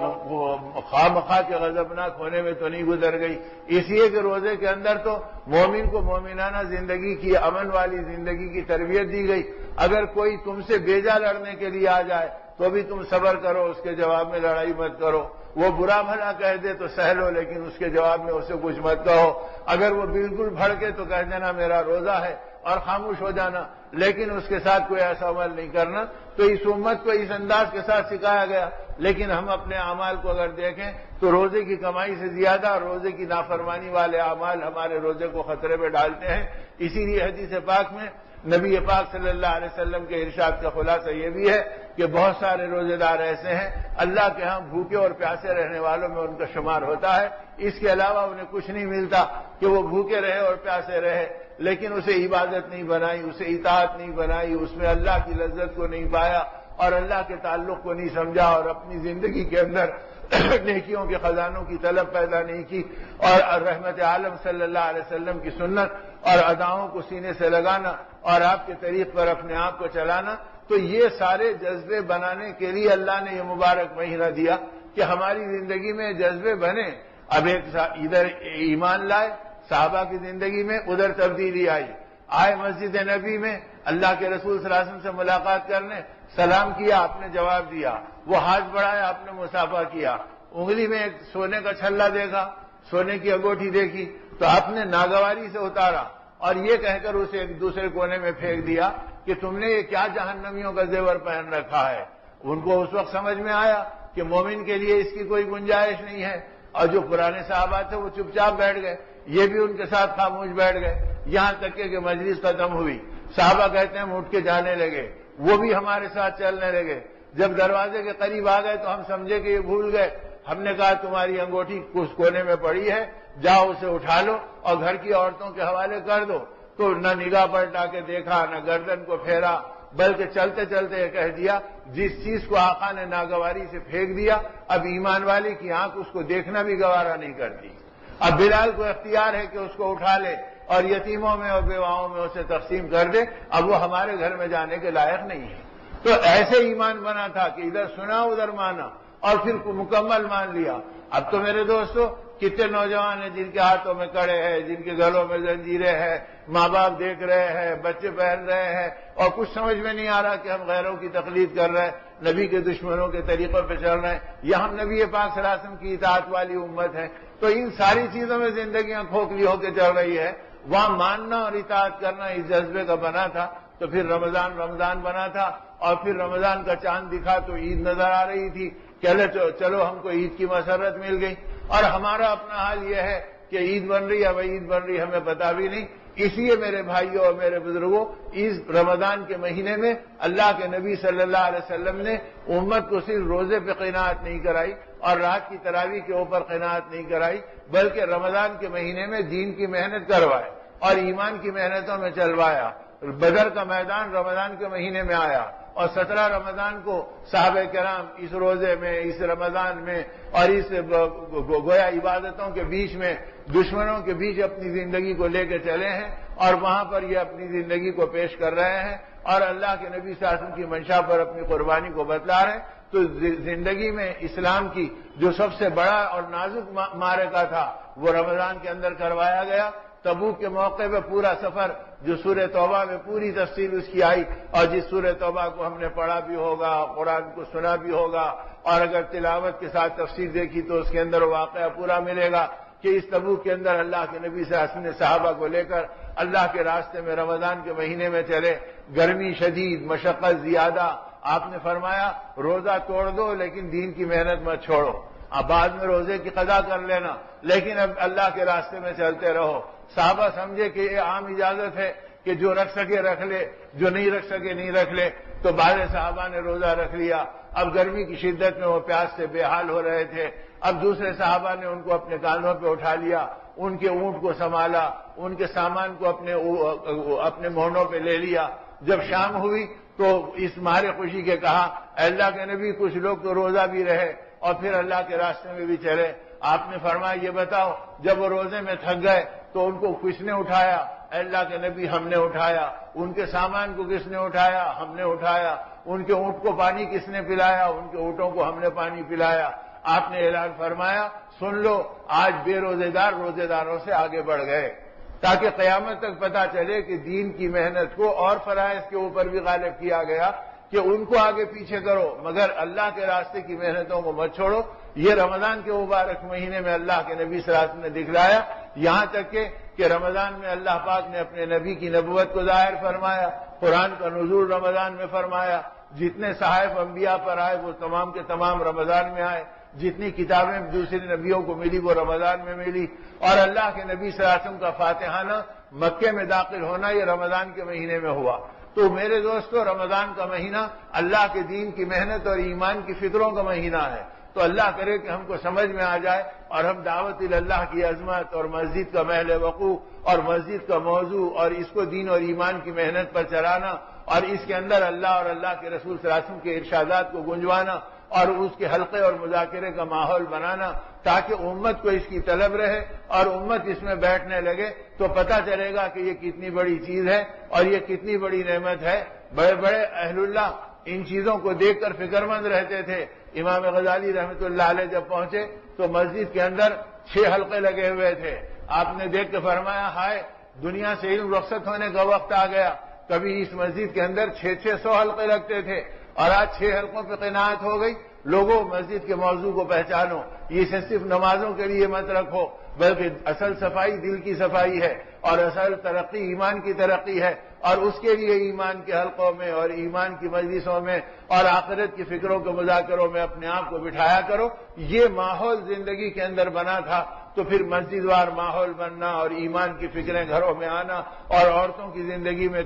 خواہ مخواہ کے غضبناک ہونے میں تو نہیں گزر گئی۔ اس لیے کہ روزے کے اندر تو مومن کو مومنانہ زندگی کی، امن والی زندگی کی تربیت دی گئی۔ اگر کوئی تم سے بیجا لڑنے کے لیے آ جائے تو بھی تم صبر کرو، اس کے جواب میں لڑائی مت کرو۔ وہ برا بھلا کہہ دے تو سہ لو لیکن اس کے جواب میں اسے کچھ مت کہو۔ اگر وہ بالکل بھڑکے تو کہہ دینا میرا روزہ ہے اور خاموش ہو جانا، لیکن اس کے ساتھ کوئی ایسا عمل نہیں کرنا۔ تو اس امت کو اس انداز کے ساتھ سکھایا گیا، لیکن ہم اپنے اعمال کو اگر دیکھیں تو روزے کی کمائی سے زیادہ روزے کی نافرمانی والے اعمال ہمارے روزے کو خطرے میں ڈالتے ہیں۔ اسی لیے حدیث پاک میں نبی پاک صلی اللہ علیہ وسلم کے ارشاد کا خلاصہ یہ بھی ہے کہ بہت سارے روزے دار ایسے ہیں اللہ کے ہاں بھوکے اور پیاسے رہنے والوں میں ان کا شمار ہوتا ہے، اس کے علاوہ انہیں کچھ نہیں ملتا کہ وہ بھوکے رہے اور پیاسے رہے، لیکن اسے عبادت نہیں بنائی، اسے اطاعت نہیں بنائی، اس میں اللہ کی لذت کو نہیں پایا اور اللہ کے تعلق کو نہیں سمجھا اور اپنی زندگی کے اندر نیکیوں کے خزانوں کی طلب پیدا نہیں کی اور رحمت عالم صلی اللہ علیہ وسلم کی سنت اور اداؤں کو سینے سے لگانا اور آپ کے طریق پر اپنے آپ کو چلانا، تو یہ سارے جذبے بنانے کے لیے اللہ نے یہ مبارک مہینہ دیا کہ ہماری زندگی میں جذبے بنے۔ اب ایک ادھر ایمان لائے صحابہ کی زندگی میں، ادھر تبدیلی آئے مسجد نبی میں اللہ کے رسول صلی اللہ علیہ وسلم سے ملاقات کرنے، سلام کیا، آپ نے جواب دیا، وہ ہاتھ بڑھایا، آپ نے مصافحہ کیا، انگلی میں ایک سونے کا چھلا دیکھا، سونے کی انگوٹھی دیکھی تو آپ نے ناگواری سے اتارا اور یہ کہہ کر اسے ایک دوسرے کونے میں پھینک دیا کہ تم نے یہ کیا جہنمیوں کا زیور پہن رکھا ہے۔ ان کو اس وقت سمجھ میں آیا کہ مومن کے لیے اس کی کوئی گنجائش نہیں ہے، اور جو پرانے صحابہ تھے وہ چپ چاپ بیٹھ گئے، یہ بھی ان کے ساتھ خاموش بیٹھ گئے، یہاں تک کہ مجلس ختم ہوئی، صحابہ کہتے ہیں ہم اٹھ کے جانے لگے، وہ بھی ہمارے ساتھ چلنے لگے. جب دروازے کے قریب آ گئے تو ہم سمجھے کہ یہ بھول گئے. ہم نے کہا تمہاری انگوٹھی اس کونے میں پڑی ہے، جاؤ اسے اٹھا لو اور گھر کی عورتوں کے حوالے کر دو. تو نہ نگاہ پلٹا کے دیکھا، نہ گردن کو پھیرا، بلکہ چلتے چلتے یہ کہہ دیا جس چیز کو آقا نے ناگواری سے پھینک دیا اب ایمان والے کی آنکھ اس کو دیکھنا بھی گوارا نہیں کرتی. اب بلال کو اختیار ہے کہ اس کو اٹھا لے اور یتیموں میں اور بیواؤں میں اسے تقسیم کر دے، اب وہ ہمارے گھر میں جانے کے لائق نہیں ہے. تو ایسے ایمان بنا تھا کہ ادھر سنا ادھر مانا اور پھر مکمل مان لیا. اب تو میرے دوستو کتنے نوجوان ہیں جن کے ہاتھوں میں کڑے ہیں، جن کے گلوں میں زنجیریں ہیں، ماں باپ دیکھ رہے ہیں، بچے پہن رہے ہیں اور کچھ سمجھ میں نہیں آ رہا کہ ہم غیروں کی تقلید کر رہے ہیں، نبی کے دشمنوں کے طریقوں پہ چل رہے ہیں، یا ہم نبی پاک صلی اللہ علیہ وسلم کی اطاعت والی امت ہیں. تو ان ساری چیزوں میں زندگیاں کھوکھلی ہو کے چل رہی ہے. وہاں ماننا اور اطاعت کرنا اس جذبے کا بنا تھا. تو پھر رمضان بنا تھا اور پھر رمضان کا چاند دکھا تو عید نظر آ رہی تھی. چلو ہم کو عید کی مسرت مل گئی. اور ہمارا اپنا حال یہ ہے کہ عید بن رہی ہے، اب عید بن رہی ہمیں پتا بھی نہیں. اس لیے میرے بھائیوں اور میرے بزرگوں، اس رمضان کے مہینے میں اللہ کے نبی صلی اللہ علیہ وسلم نے امت کو صرف روزے پہ قناعت نہیں کرائی اور رات کی تراویح کے اوپر قناعت نہیں کرائی، بلکہ رمضان کے مہینے میں دین کی محنت کروائے اور ایمان کی محنتوں میں چلوایا. بدر کا میدان رمضان کے مہینے میں آیا اور 17 رمضان کو صحابہ کرام اس روزے میں، اس رمضان میں اور اس گویا عبادتوں کے بیچ میں دشمنوں کے بیچ اپنی زندگی کو لے کے چلے ہیں اور وہاں پر یہ اپنی زندگی کو پیش کر رہے ہیں اور اللہ کے نبی صلی اللہ علیہ وسلم کی منشا پر اپنی قربانی کو بتلا رہے ہیں. تو زندگی میں اسلام کی جو سب سے بڑا اور نازک معرکہ تھا وہ رمضان کے اندر کروایا گیا. تبوک کے موقع پہ پورا سفر جو سورہ توبہ میں پوری تفصیل اس کی آئی اور جس سورہ توبہ کو ہم نے پڑھا بھی ہوگا، قرآن کو سنا بھی ہوگا اور اگر تلاوت کے ساتھ تفسیر دیکھی تو اس کے اندر واقعہ پورا ملے گا کہ اس تبوک کے اندر اللہ کے نبی صلی اللہ علیہ وسلم نے صحابہ کو لے کر اللہ کے راستے میں رمضان کے مہینے میں چلے. گرمی شدید، مشقت زیادہ. آپ نے فرمایا روزہ توڑ دو لیکن دین کی محنت مت چھوڑو. اب بعد میں روزے کی قضا کر لینا لیکن اب اللہ کے راستے میں چلتے رہو. صحابہ سمجھے کہ یہ عام اجازت ہے کہ جو رکھ سکے رکھ لے، جو نہیں رکھ سکے نہیں رکھ لے. تو بعض صحابہ نے روزہ رکھ لیا. اب گرمی کی شدت میں وہ پیاس سے بے حال ہو رہے تھے. اب دوسرے صحابہ نے ان کو اپنے کاندھوں پہ اٹھا لیا، ان کے اونٹ کو سنبھالا، ان کے سامان کو اپنے مہنوں پہ لے لیا. جب شام ہوئی تو اس مارے خوشی کے کہا اے اللہ کے نبی کچھ لوگ تو روزہ بھی رہے اور پھر اللہ کے راستے میں بھی چلے. آپ نے فرمایا یہ بتاؤ جب وہ روزے میں تھک گئے تو ان کو کس نے اٹھایا؟ اے اللہ کے نبی ہم نے اٹھایا. ان کے سامان کو کس نے اٹھایا؟ ہم نے اٹھایا. ان کے اونٹ کو پانی کس نے پلایا؟ ان کے اونٹوں کو ہم نے پانی پلایا. آپ نے اعلان فرمایا سن لو آج بے روزے دار روزے داروں سے آگے بڑھ گئے، تاکہ قیامت تک پتا چلے کہ دین کی محنت کو اور فرائض کے اوپر بھی غالب کیا گیا کہ ان کو آگے پیچھے کرو مگر اللہ کے راستے کی محنتوں کو مت چھوڑو. یہ رمضان کے مبارک مہینے میں اللہ کے نبی صلی اللہ علیہ وسلم نے دکھلایا. یہاں تک کہ رمضان میں اللہ پاک نے اپنے نبی کی نبوت کو ظاہر فرمایا. قرآن کا نزول رمضان میں فرمایا. جتنے صحائف انبیاء پر آئے وہ تمام کے تمام رمضان میں آئے. جتنی کتابیں دوسرے نبیوں کو ملی وہ رمضان میں ملی. اور اللہ کے نبی صلی اللہ علیہ وسلم کا فاتحانہ مکے میں داخل ہونا یہ رمضان کے مہینے میں ہوا. تو میرے دوستو رمضان کا مہینہ اللہ کے دین کی محنت اور ایمان کی فکروں کا مہینہ ہے. تو اللہ کرے کہ ہم کو سمجھ میں آ جائے اور ہم دعوت اللہ کی عظمت اور مسجد کا محل وقوع اور مسجد کا موضوع اور اس کو دین اور ایمان کی محنت پر چلانا اور اس کے اندر اللہ اور اللہ کے رسول صلی اللہ علیہ وسلم کے ارشادات کو گنجوانا اور اس کے حلقے اور مذاکرے کا ماحول بنانا تاکہ امت کو اس کی طلب رہے اور امت اس میں بیٹھنے لگے تو پتہ چلے گا کہ یہ کتنی بڑی چیز ہے اور یہ کتنی بڑی نعمت ہے. بڑے بڑے اہل اللہ ان چیزوں کو دیکھ کر فکر مند رہتے تھے. امام غزالی رحمۃ اللہ علیہ جب پہنچے تو مسجد کے اندر 6 حلقے لگے ہوئے تھے. آپ نے دیکھ کے فرمایا ہائے دنیا سے علم رخصت ہونے کا وقت آ گیا. کبھی اس مسجد کے اندر 600 حلقے لگتے تھے اور آج 6 حلقوں پہ قناعت ہو گئی. لوگوں مسجد کے موضوع کو پہچانو. اسے صرف نمازوں کے لیے مت رکھو بلکہ اصل صفائی دل کی صفائی ہے اور اصل ترقی ایمان کی ترقی ہے اور اس کے لیے ایمان کے حلقوں میں اور ایمان کی مجلسوں میں اور آخرت کی فکروں کے مذاکروں میں اپنے آپ کو بٹھایا کرو. یہ ماحول زندگی کے اندر بنا تھا تو پھر مسجد وار ماحول بننا اور ایمان کی فکریں گھروں میں آنا اور عورتوں کی زندگی میں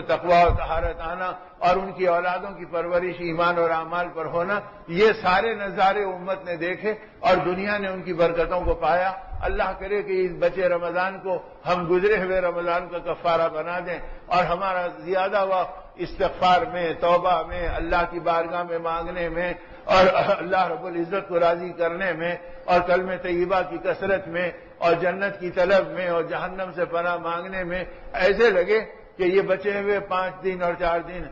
تقویٰ و طہارت آنا اور ان کی اولادوں کی پرورش ایمان اور اعمال پر ہونا، یہ سارے نظارے امت نے دیکھے اور دنیا نے ان کی برکتوں کو پایا۔ اللہ کرے کہ اس بچے رمضان کو ہم گزرے ہوئے رمضان کا کفارہ بنا دیں اور ہمارا زیادہ وقت استغفار میں، توبہ میں، اللہ کی بارگاہ میں مانگنے میں اور اللہ رب العزت کو راضی کرنے میں اور کلمہ طیبہ کی کثرت میں اور جنت کی طلب میں اور جہنم سے پناہ مانگنے میں ایسے لگے کہ یہ بچے ہوئے 5 دن اور 4 دن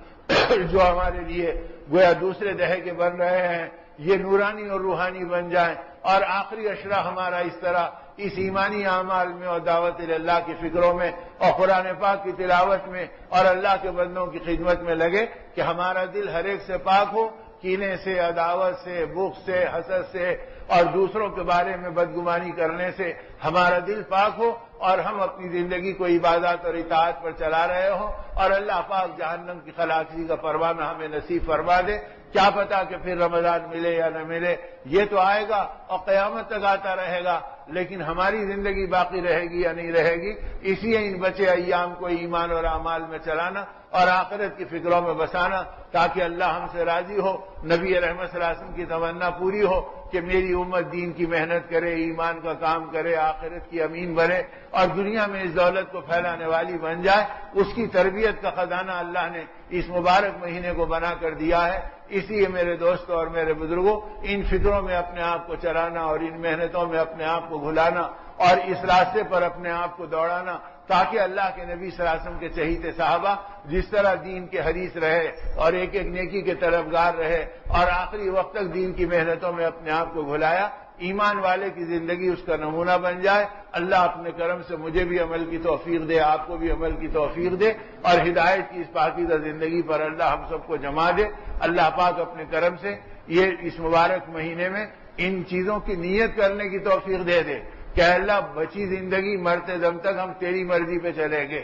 جو ہمارے لیے گویا دوسرے دہے کے بن رہے ہیں، یہ نورانی اور روحانی بن جائیں اور آخری اشرہ ہمارا اس طرح اس ایمانی اعمال میں اور دعوت اللہ کی فکروں میں اور قرآن پاک کی تلاوت میں اور اللہ کے بندوں کی خدمت میں لگے کہ ہمارا دل ہر ایک سے پاک ہو، کینے سے، عداوت سے، بغض سے، حسد سے اور دوسروں کے بارے میں بدگمانی کرنے سے ہمارا دل پاک ہو اور ہم اپنی زندگی کو عبادات اور اطاعت پر چلا رہے ہوں اور اللہ پاک جہنم کی خلاصی کا پروانہ ہمیں نصیب فرما دے۔ کیا پتا کہ پھر رمضان ملے یا نہ ملے، یہ تو آئے گا اور قیامت تک آتا رہے گا، لیکن ہماری زندگی باقی رہے گی یا نہیں رہے گی، اسی لیے ان بچے ایام کو ایمان اور اعمال میں چلانا اور آخرت کی فکروں میں بسانا تاکہ اللہ ہم سے راضی ہو، نبی رحمت صلی اللہ علیہ وسلم کی تمنا پوری ہو کہ میری امت دین کی محنت کرے، ایمان کا کام کرے، آخرت کی امین بنے اور دنیا میں اس دولت کو پھیلانے والی بن جائے۔ اس کی تربیت کا خزانہ اللہ نے اس مبارک مہینے کو بنا کر دیا ہے۔ اس لیے میرے دوستوں اور میرے بزرگوں، ان فکروں میں اپنے آپ کو چلانا اور ان محنتوں میں اپنے آپ کو بھلانا اور اس راستے پر اپنے آپ کو دوڑانا تاکہ اللہ کے نبی صلی اللہ علیہ وسلم کے چہیتے صحابہ جس طرح دین کے حریص رہے اور ایک ایک نیکی کے طلبگار رہے اور آخری وقت تک دین کی محنتوں میں اپنے آپ کو بھلایا، ایمان والے کی زندگی اس کا نمونہ بن جائے۔ اللہ اپنے کرم سے مجھے بھی عمل کی توفیق دے، آپ کو بھی عمل کی توفیق دے اور ہدایت کی اس پاکیزہ زندگی پر اللہ ہم سب کو جما دے۔ اللہ پاک اپنے کرم سے یہ اس مبارک مہینے میں ان چیزوں کی نیت کرنے کی توفیق دے دے کہ اللہ بچی زندگی مرتے دم تک ہم تیری مرضی پہ چلیں گے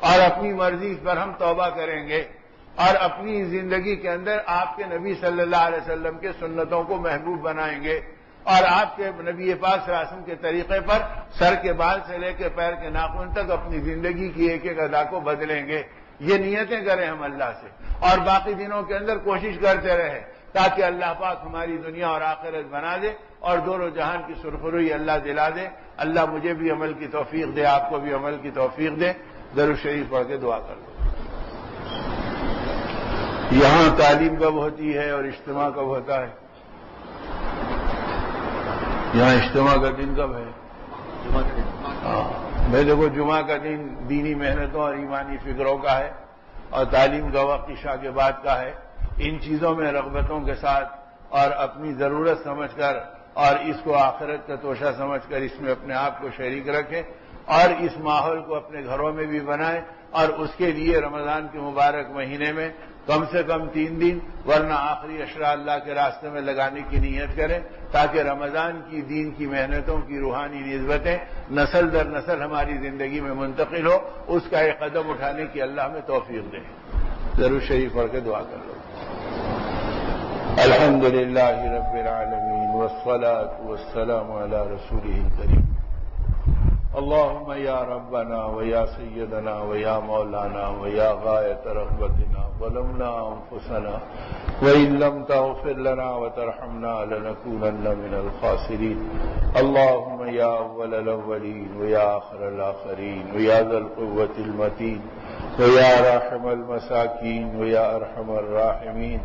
اور اپنی مرضی پر ہم توبہ کریں گے اور اپنی زندگی کے اندر آپ کے نبی صلی اللہ علیہ وسلم کے سنتوں کو محبوب بنائیں گے اور آپ کے نبی پاک صلی اللہ علیہ وسلم کے طریقے پر سر کے بال سے لے کے پیر کے ناخن تک اپنی زندگی کی ایک ایک ادا کو بدلیں گے۔ یہ نیتیں کریں ہم اللہ سے اور باقی دنوں کے اندر کوشش کرتے رہیں تاکہ اللہ پاک ہماری دنیا اور آخرت بنا دے اور دونوں جہان کی سرخروئی اللہ دلا دے۔ اللہ مجھے بھی عمل کی توفیق دے، آپ کو بھی عمل کی توفیق دے۔ درود شریف پڑھ کے دعا کر لو۔ یہاں تعلیم کب ہوتی ہے اور اجتماع کب ہوتا ہے؟ یہاں اجتماع کا دن کب ہے؟ ہاں میں دیکھو جمعہ کا دن دینی محنتوں اور ایمانی فکروں کا ہے اور تعلیم کا وقت عشاء کے بعد کا ہے۔ ان چیزوں میں رغبتوں کے ساتھ اور اپنی ضرورت سمجھ کر اور اس کو آخرت کا توشہ سمجھ کر اس میں اپنے آپ کو شریک رکھیں اور اس ماحول کو اپنے گھروں میں بھی بنائیں اور اس کے لیے رمضان کے مبارک مہینے میں کم سے کم 3 دن ورنہ آخری اشرا اللہ کے راستے میں لگانے کی نیت کریں تاکہ رمضان کی دین کی محنتوں کی روحانی نسبتیں نسل در نسل ہماری زندگی میں منتقل ہو، اس کا ایک قدم اٹھانے کی اللہ ہمیں توفیق دے۔ ضرور شریف پڑھ کے دعا کر لو۔ الحمد للہ رب العالمین والصلاة والسلام علی رسولہ الکریم۔ اللهم یا ربنا ویا سیدنا ویا مولانا ویا غایت رغبتنا ظلمنا انفسنا وإن لم تغفر لنا وترحمنا لنكونن من الخاسرين اللهم یا اول الاولین ویا آخر الاخرین ویا ذا القوة المتین ویا راحم المساکین ویا ارحم الراحمین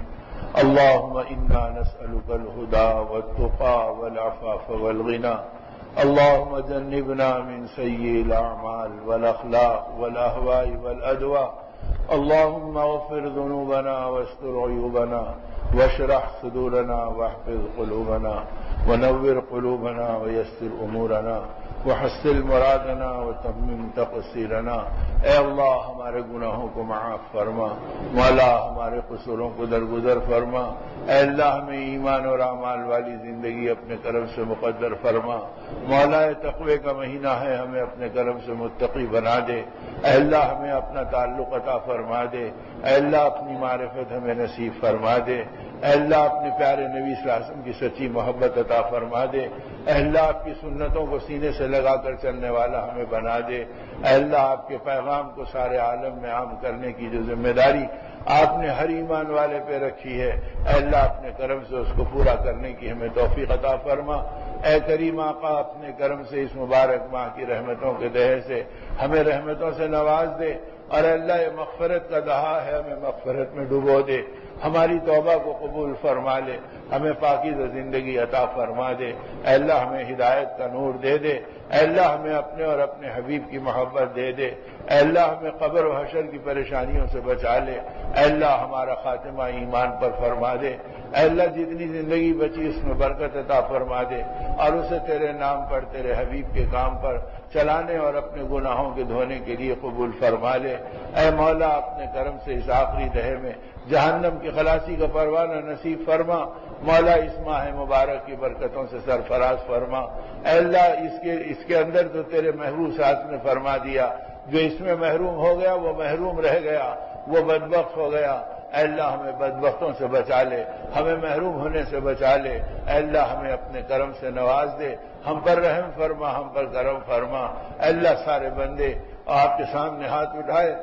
اللهم انا نسألك الهدى والتقى والعفاف والغنى اللهم جنبنا من سيئ الأعمال والأخلاق والأهواء والأدواء اللهم اغفر ذنوبنا واستر عيوبنا واشرح صدورنا واحفظ قلوبنا ونور قلوبنا ويسر أمورنا وحسن مرادنا وتمم تقصيرنا۔ اے اللہ ہمارے گناہوں کو معاف فرما، مولا ہمارے قصوروں کو درگزر فرما، اے اللہ ہمیں ایمان اور اعمال والی زندگی اپنے کرم سے مقدر فرما، مولا تقوی کا مہینہ ہے ہمیں اپنے کرم سے متقی بنا دے، اے اللہ ہمیں اپنا تعلق عطا فرما دے، اے اللہ اپنی معرفت ہمیں نصیب فرما دے، اے اللہ اپنے پیارے نبی صلی اللہ علیہ وسلم کی سچی محبت عطا عطا فرما دے۔ اے اللہ آپ کی سنتوں کو سینے سے لگا کر چلنے والا ہمیں بنا دے۔ اے اللہ آپ کے پیغام کو سارے عالم میں عام کرنے کی جو ذمہ داری آپ نے ہر ایمان والے پہ رکھی ہے، اے اللہ اپنے کرم سے اس کو پورا کرنے کی ہمیں توفیق عطا فرما۔ اے کریم آقا اپنے کرم سے اس مبارک ماہ کی رحمتوں کے دہے سے ہمیں رحمتوں سے نواز دے، اور اے اللہ یہ مغفرت کا دہا ہے، ہمیں مغفرت میں ڈبو دے، ہماری توبہ کو قبول فرما لے، ہمیں پاکیزہ زندگی عطا فرما دے۔ اے اللہ ہمیں ہدایت کا نور دے دے، اے اللہ ہمیں اپنے اور اپنے حبیب کی محبت دے دے، اے اللہ ہمیں قبر و حشر کی پریشانیوں سے بچا لے، اے اللہ ہمارا خاتمہ ایمان پر فرما دے، اے اللہ جتنی زندگی بچی اس میں برکت عطا فرما دے، اور اسے تیرے نام پر، تیرے حبیب کے کام پر چلانے اور اپنے گناہوں کے دھونے کے لیے قبول فرما لے۔ اے مولا اپنے کرم سے اس آخری دہے میں جہنم کی خلاصی کا پروانہ نصیب فرما، مولا اس ماہ مبارک کی برکتوں سے سرفراز فرما۔ اے اللہ اس کے اندر تو تیرے محبوب ساتھ نے فرما دیا، جو اس میں محروم ہو گیا وہ محروم رہ گیا، وہ بدبخت ہو گیا۔ اے اللہ ہمیں بدبختوں سے بچا لے، ہمیں محروم ہونے سے بچا لے، اے اللہ ہمیں اپنے کرم سے نواز دے، ہم پر رحم فرما، ہم پر کرم فرما۔ اے اللہ سارے بندے آپ کے سامنے ہاتھ اٹھائے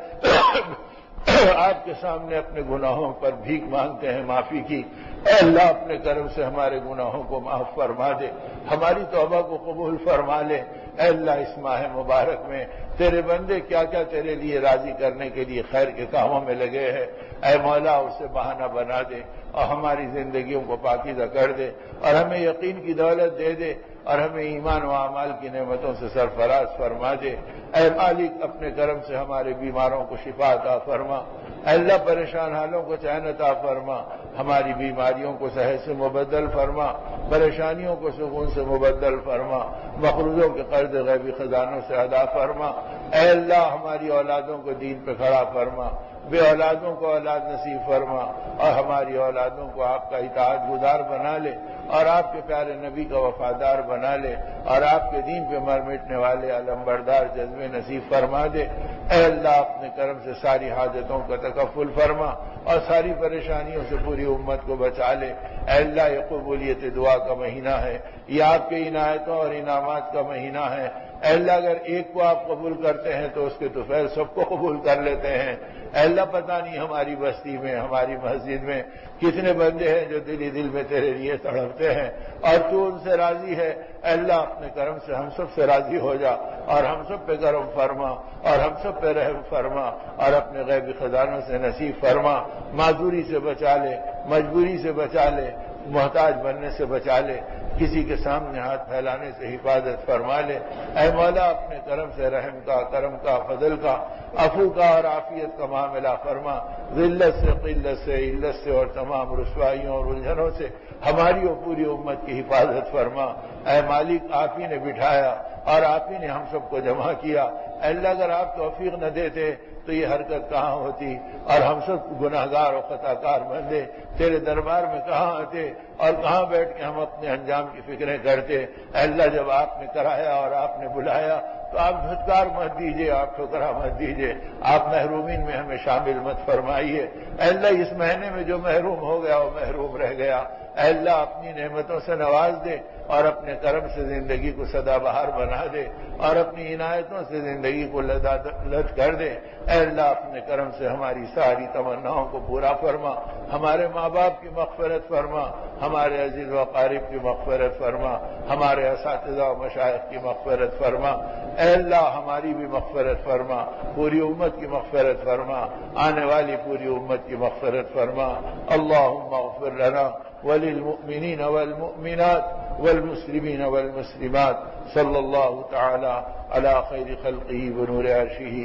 آپ کے سامنے اپنے گناہوں پر بھیک مانگتے ہیں معافی کی۔ اے اللہ اپنے کرم سے ہمارے گناہوں کو معاف فرما دے، ہماری توبہ کو قبول فرما لے۔ اے اللہ اس ماہ مبارک میں تیرے بندے کیا کیا تیرے لیے راضی کرنے کے لیے خیر کے کاموں میں لگے ہیں، اے مولا اسے بہانہ بنا دے اور ہماری زندگیوں کو پاکیزہ کر دے، اور ہمیں یقین کی دولت دے دے، اور ہمیں ایمان و اعمال کی نعمتوں سے سرفراز فرما دے۔ اے مالک اپنے کرم سے ہمارے بیماروں کو شفا عطا فرما، اے اللہ پریشان حالوں کو چین عطا فرما، ہماری بیماریوں کو صحت سے مبدل فرما، پریشانیوں کو سکون سے مبدل فرما، مقروضوں کے قرض غیبی خزانوں سے ادا فرما۔ اے اللہ ہماری اولادوں کو دین پہ کھڑا فرما، بے اولادوں کو اولاد نصیب فرما، اور ہماری اولادوں کو آپ کا اطاعت گزار بنا لے، اور آپ کے پیارے نبی کا وفادار بنا لے، اور آپ کے دین پہ مر مٹنے والے علمبردار جذبے نصیب فرما دے۔ اے اللہ اپنے کرم سے ساری حاجتوں کا تکفل فرما، اور ساری پریشانیوں سے پوری امت کو بچا لے۔ اے اللہ یہ قبولیت دعا کا مہینہ ہے، یہ آپ کے عنایتوں اور انعامات کا مہینہ ہے۔ اے اللہ اگر ایک کو آپ قبول کرتے ہیں تو اس کے تو خیر سب کو قبول کر لیتے ہیں۔ اے اللہ پتہ نہیں ہماری بستی میں، ہماری مسجد میں کتنے بندے ہیں جو دل میں تیرے لیے تڑپتے ہیں، اور تو ان سے راضی ہے۔ اے اللہ اپنے کرم سے ہم سب سے راضی ہو جا، اور ہم سب پہ کرم فرما، اور ہم سب پہ رحم فرما، اور اپنے غیبی خزانوں سے نصیب فرما۔ معذوری سے بچا لے، مجبوری سے بچا لے، محتاج بننے سے بچا لے، کسی کے سامنے ہاتھ پھیلانے سے حفاظت فرما لے۔ اے مولا اپنے کرم سے رحم کا، کرم کا، فضل کا، عفو کا اور عافیت کا معاملہ فرما۔ ذلت سے، قلت سے، علت سے اور تمام رسوائیوں اور الجھنوں سے ہماری اور پوری امت کی حفاظت فرما۔ اے مالک آپ ہی نے بٹھایا اور آپ ہی نے ہم سب کو جمع کیا، اے اللہ اگر آپ توفیق نہ دیتے تو یہ حرکت کہاں ہوتی، اور ہم سب گناہگار اور خطا کار بندے تیرے دربار میں کہاں آتے، اور کہاں بیٹھ کے ہم اپنے انجام کی فکریں کرتے۔ اے اللہ جب آپ نے کرایا اور آپ نے بلایا تو آپ دھتکار مت دیجیے، آپ ٹھکرا مت دیجیے، آپ محرومین میں ہمیں شامل مت فرمائیے۔ اے اللہ اس مہینے میں جو محروم ہو گیا وہ محروم رہ گیا، اے اللہ اپنی نعمتوں سے نواز دے، اور اپنے کرم سے زندگی کو سدا بہار بنا دے، اور اپنی عنایتوں سے زندگی کو لد کر دے۔ اے اللہ اپنے کرم سے ہماری ساری تمناؤں کو پورا فرما، ہمارے ماں باپ کی مغفرت فرما، ہمارے عزیز و اقارب کی مغفرت فرما، ہمارے اساتذہ و مشائخ کی مغفرت فرما۔ اے اللہ ہماری بھی مغفرت فرما، پوری امت کی مغفرت فرما، آنے والی پوری امت کی مغفرت فرما۔ اللہم اغفر لنا وللمؤمنین والمؤمنات والمسلمین والمسلمات، صلی اللہ تعالی علی خیر خلقہ ونور عرشہ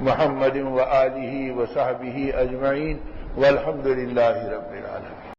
محمد وآلہ وصحبہ اجمعین، والحمد للہ رب العالمین۔